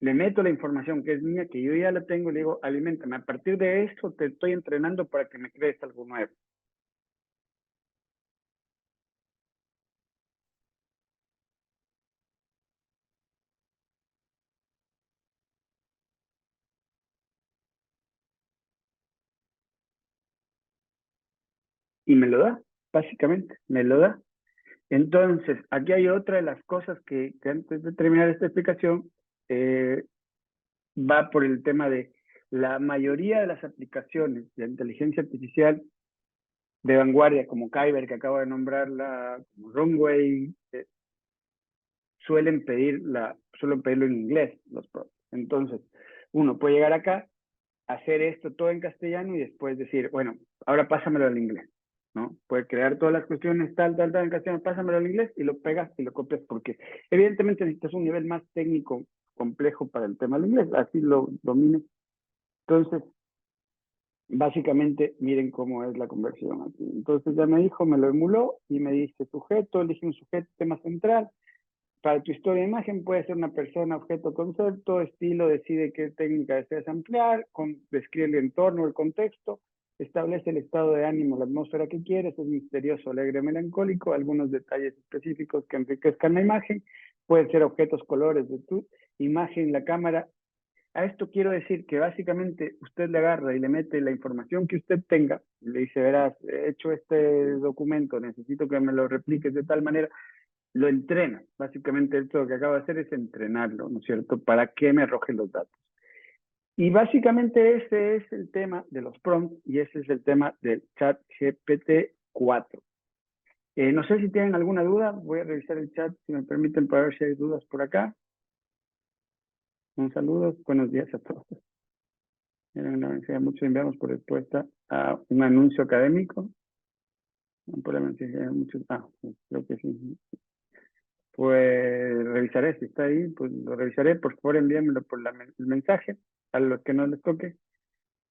le meto la información que es mía, que yo ya la tengo, le digo, aliméntame. A partir de esto te estoy entrenando para que me crees algo nuevo. y me lo da, básicamente, me lo da. Entonces, aquí hay otra de las cosas que antes de terminar esta explicación, va por el tema de la mayoría de las aplicaciones de inteligencia artificial de vanguardia, como Kyber, que acabo de nombrarla, como Runway, suelen pedirlo en inglés, los prompts. Entonces, uno puede llegar acá, hacer esto todo en castellano y después decir, bueno, ahora pásamelo al inglés, ¿no? Puede crear todas las cuestiones tal en castellano, pásamelo al inglés y lo pegas y lo copias, porque evidentemente necesitas un nivel más técnico, complejo para el tema del inglés, así lo domines. Entonces, básicamente, miren cómo es la conversión aquí. Entonces ya me dijo, me lo emuló y me dice sujeto, elige un sujeto, tema central. Para tu historia de imagen puede ser una persona, objeto, concepto, estilo, decide qué técnica deseas ampliar, describe el entorno, el contexto, establece el estado de ánimo, la atmósfera que quieres, es misterioso, alegre, melancólico, algunos detalles específicos que enriquezcan la imagen, pueden ser objetos, colores de tu imagen, la cámara. A esto quiero decir que básicamente usted le agarra y le mete la información que usted tenga, y le dice, verás, he hecho este documento, necesito que me lo repliques de tal manera, lo entrena. Básicamente esto lo que acabo de hacer es entrenarlo, ¿no es cierto? Para que me arroje los datos. Y básicamente ese es el tema de los prompts y ese es el tema del chat GPT-4. No sé si tienen alguna duda, voy a revisar el chat, si me permiten, para ver si hay dudas por acá. Un saludo, buenos días a todos. En la universidad muchos enviamos por respuesta a un anuncio académico. Por la universidad muchos, creo que sí. Pues revisaré, si está ahí, pues lo revisaré. Por favor, envíenmelo por el mensaje a los que no les toque.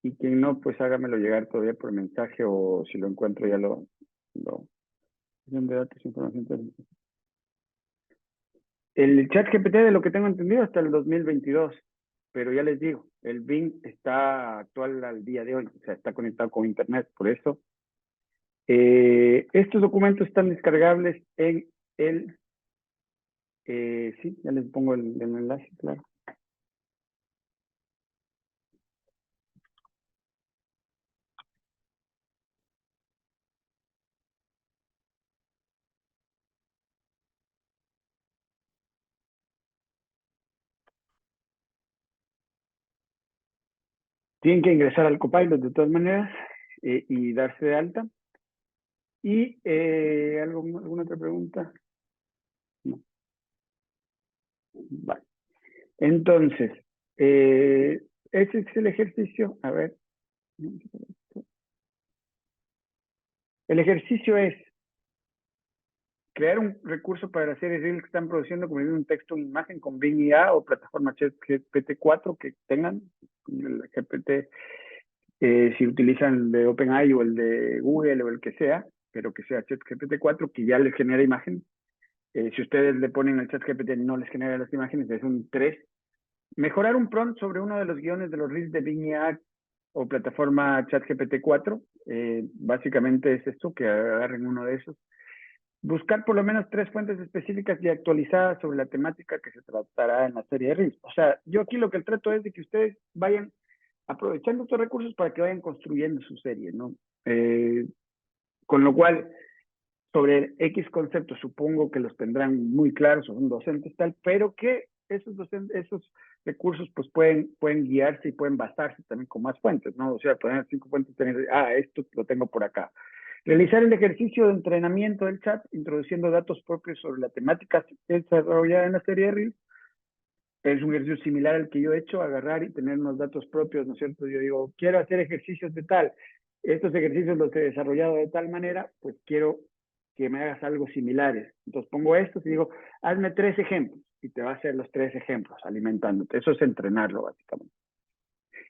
Y quien no, pues hágamelo llegar todavía por mensaje o si lo encuentro ya lo de datos, información. El chat GPT, de lo que tengo entendido, hasta el 2022. Pero ya les digo, el Bing está actual al día de hoy, o sea, está conectado con Internet. Por eso, estos documentos están descargables en el... sí, ya les pongo el enlace, claro. Tienen que ingresar al Copilot de todas maneras y darse de alta. ¿Y alguna otra pregunta? No. Vale. Entonces, ese es el ejercicio. A ver. El ejercicio es crear un recurso para las series Reels que están produciendo, como un texto, una imagen con Bing IA o plataforma GPT-4 que tengan, el GPT, si utilizan el de OpenAI o el de Google o el que sea, pero que sea ChatGPT-4 que ya les genera imagen. Si ustedes le ponen al ChatGPT no les genera las imágenes, es un 3. Mejorar un prompt sobre uno de los guiones de los Reels de Bing IA o plataforma ChatGPT-4. Básicamente es esto, que agarren uno de esos. Buscar por lo menos 3 fuentes específicas y actualizadas sobre la temática que se tratará en la serie de Reels. O sea, yo aquí lo que trato es de que ustedes vayan aprovechando estos recursos para que vayan construyendo su serie, ¿no? Con lo cual, sobre X conceptos supongo que los tendrán muy claros, son docentes tal, pero que esos recursos pues pueden guiarse y pueden basarse también con más fuentes, ¿no? O sea, poner 5 fuentes, tener, esto lo tengo por acá. Realizar el ejercicio de entrenamiento del chat, introduciendo datos propios sobre la temática desarrollada en la serie de Reels. Es un ejercicio similar al que yo he hecho, agarrar y tener unos datos propios, ¿no es cierto? Yo digo, quiero hacer ejercicios de tal, estos ejercicios los he desarrollado de tal manera, pues quiero que me hagas algo similares. Entonces pongo estos y digo, hazme 3 ejemplos, y te va a hacer los 3 ejemplos, alimentándote. Eso es entrenarlo, básicamente.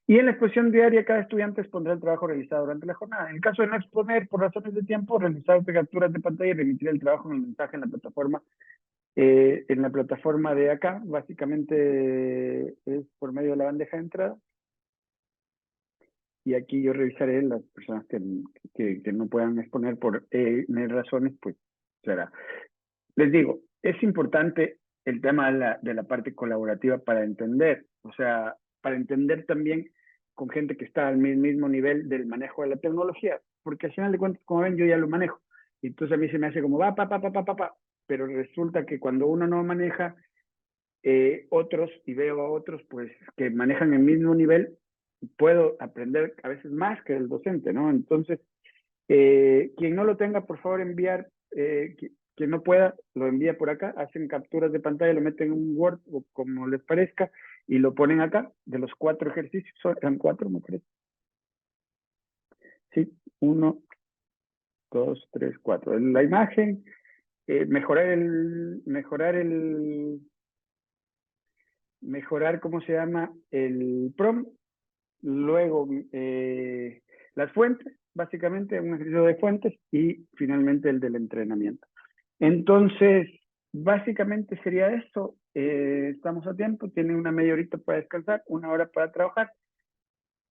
Y en la exposición diaria, cada estudiante expondrá el trabajo realizado durante la jornada. En el caso de no exponer por razones de tiempo, realizar capturas de pantalla y remitir el trabajo en el mensaje en la plataforma de acá. Básicamente es por medio de la bandeja de entrada. Y aquí yo revisaré las personas que no puedan exponer por razones, pues será. Les digo, es importante el tema de la parte colaborativa para entender, o sea, para entender también con gente que está al mismo nivel del manejo de la tecnología. porque al final de cuentas, como ven, yo ya lo manejo. Y entonces a mí se me hace como va, pa, pero resulta que cuando uno no maneja otros y veo a otros pues que manejan el mismo nivel, puedo aprender a veces más que el docente, ¿no? Entonces, quien no lo tenga, por favor, enviar, quien no pueda, lo envía por acá, hacen capturas de pantalla, lo meten en un Word o como les parezca y lo ponen acá, de los 4 ejercicios, eran 4, me parece. Sí, 1, 2, 3, 4. La imagen, mejorar, ¿cómo se llama? El prompt, luego las fuentes, básicamente un ejercicio de fuentes y finalmente el del entrenamiento. Entonces, básicamente sería eso. Estamos a tiempo, tienen una media horita para descansar, 1 hora para trabajar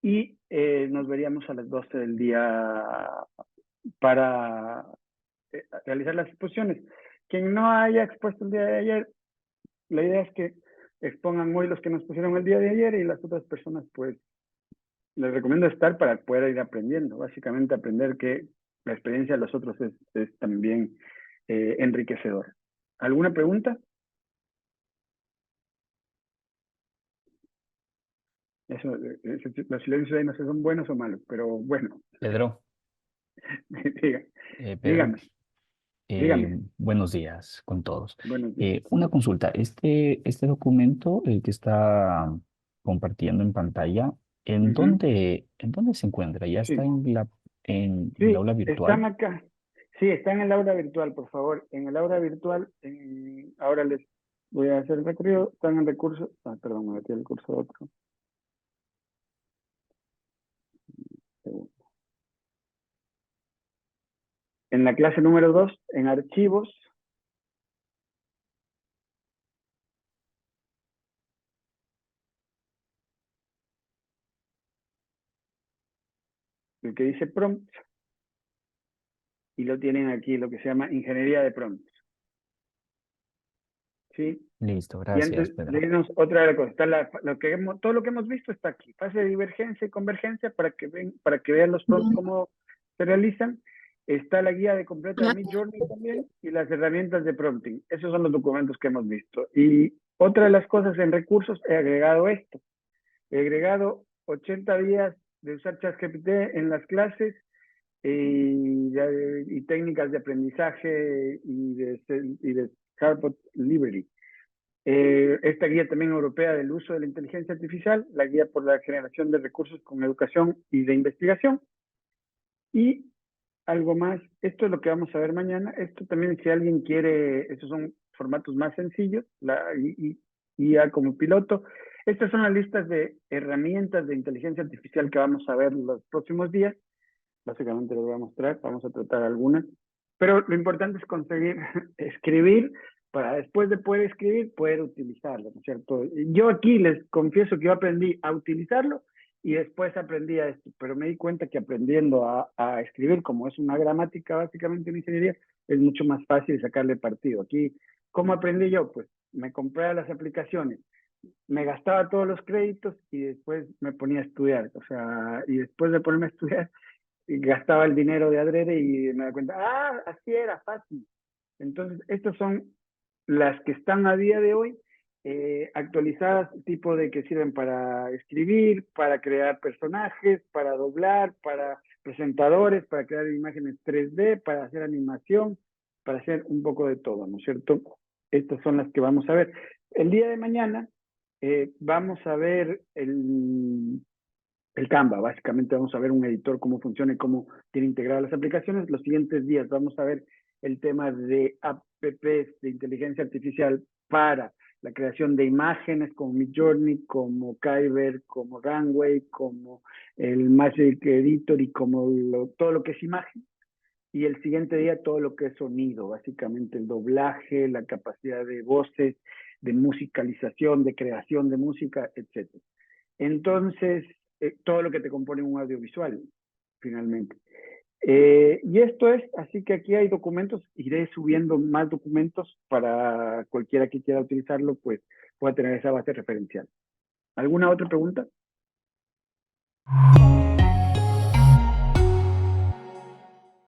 y nos veríamos a las 12 del día para realizar las exposiciones. Quien no haya expuesto el día de ayer, la idea es que expongan hoy los que nos pusieron el día de ayer y las otras personas, pues, les recomiendo estar para poder ir aprendiendo. Básicamente aprender que la experiencia de los otros es también enriquecedor. ¿Alguna pregunta? Los silencios ahí no sé si son buenos o malos, pero bueno, Pedro, diga, Pedro, dígame, dígame. buenos días con todos. Buenos días. Una consulta, este documento, el que está compartiendo en pantalla, ¿en dónde se encuentra? ¿Ya está Sí, en el sí, aula virtual? están acá. Sí, está en el aula virtual, por favor. En el aula virtual, ahora les voy a hacer el recorrido. Están en recursos. Ah, perdón, me metí el curso otro. En la clase número 2, en archivos, el que dice prompt, y lo tienen aquí, lo que se llama ingeniería de prompts. ¿Sí? Listo, Y gracias, antes de Pedro. irnos, otra cosa, está todo lo que hemos visto está aquí. Fase de divergencia y convergencia para que vean los prompts cómo se realizan. Está la guía de completa de Midjourney también y las herramientas de prompting. Esos son los documentos que hemos visto. Y otra de las cosas en recursos, he agregado esto. He agregado 80 días de usar ChatGPT en las clases y técnicas de aprendizaje y de Chatbot Library. Esta guía también europea del uso de la inteligencia artificial, la guía por la generación de recursos con educación y de investigación. Y algo más, esto es lo que vamos a ver mañana. Esto también, si alguien quiere, estos son formatos más sencillos, y ya como piloto. Estas son las listas de herramientas de inteligencia artificial que vamos a ver los próximos días. Básicamente les voy a mostrar, vamos a tratar algunas. Pero lo importante es conseguir escribir para después de poder escribir, poder utilizarlo, ¿no es cierto? Yo aquí les confieso que yo aprendí a utilizarlo y después aprendí a esto, pero me di cuenta que aprendiendo a escribir, como es una gramática básicamente en ingeniería, es mucho más fácil sacarle partido. Aquí, ¿cómo aprendí yo? Pues me compré las aplicaciones, me gastaba todos los créditos y después me ponía a estudiar, o sea, y después de ponerme a estudiar, gastaba el dinero de adrede y me da cuenta, así era fácil. Entonces, estas son las que están a día de hoy actualizadas, tipo de que sirven para escribir, para crear personajes, para doblar, para presentadores, para crear imágenes 3D, para hacer animación, para hacer un poco de todo, ¿no es cierto? Estas son las que vamos a ver. El día de mañana vamos a ver el Canva. Básicamente vamos a ver un editor, cómo funciona y cómo tiene integradas las aplicaciones. Los siguientes días vamos a ver el tema de apps de inteligencia artificial para la creación de imágenes como Midjourney, como Kyber, como Runway, como el Magic Editor y como todo lo que es imagen. Y el siguiente día todo lo que es sonido, básicamente el doblaje, la capacidad de voces, de musicalización, de creación de música, etc. Entonces, todo lo que te compone un audiovisual, finalmente. Y esto es, así que aquí hay documentos, iré subiendo más documentos para cualquiera que quiera utilizarlo, pues pueda tener esa base referencial. ¿Alguna otra pregunta?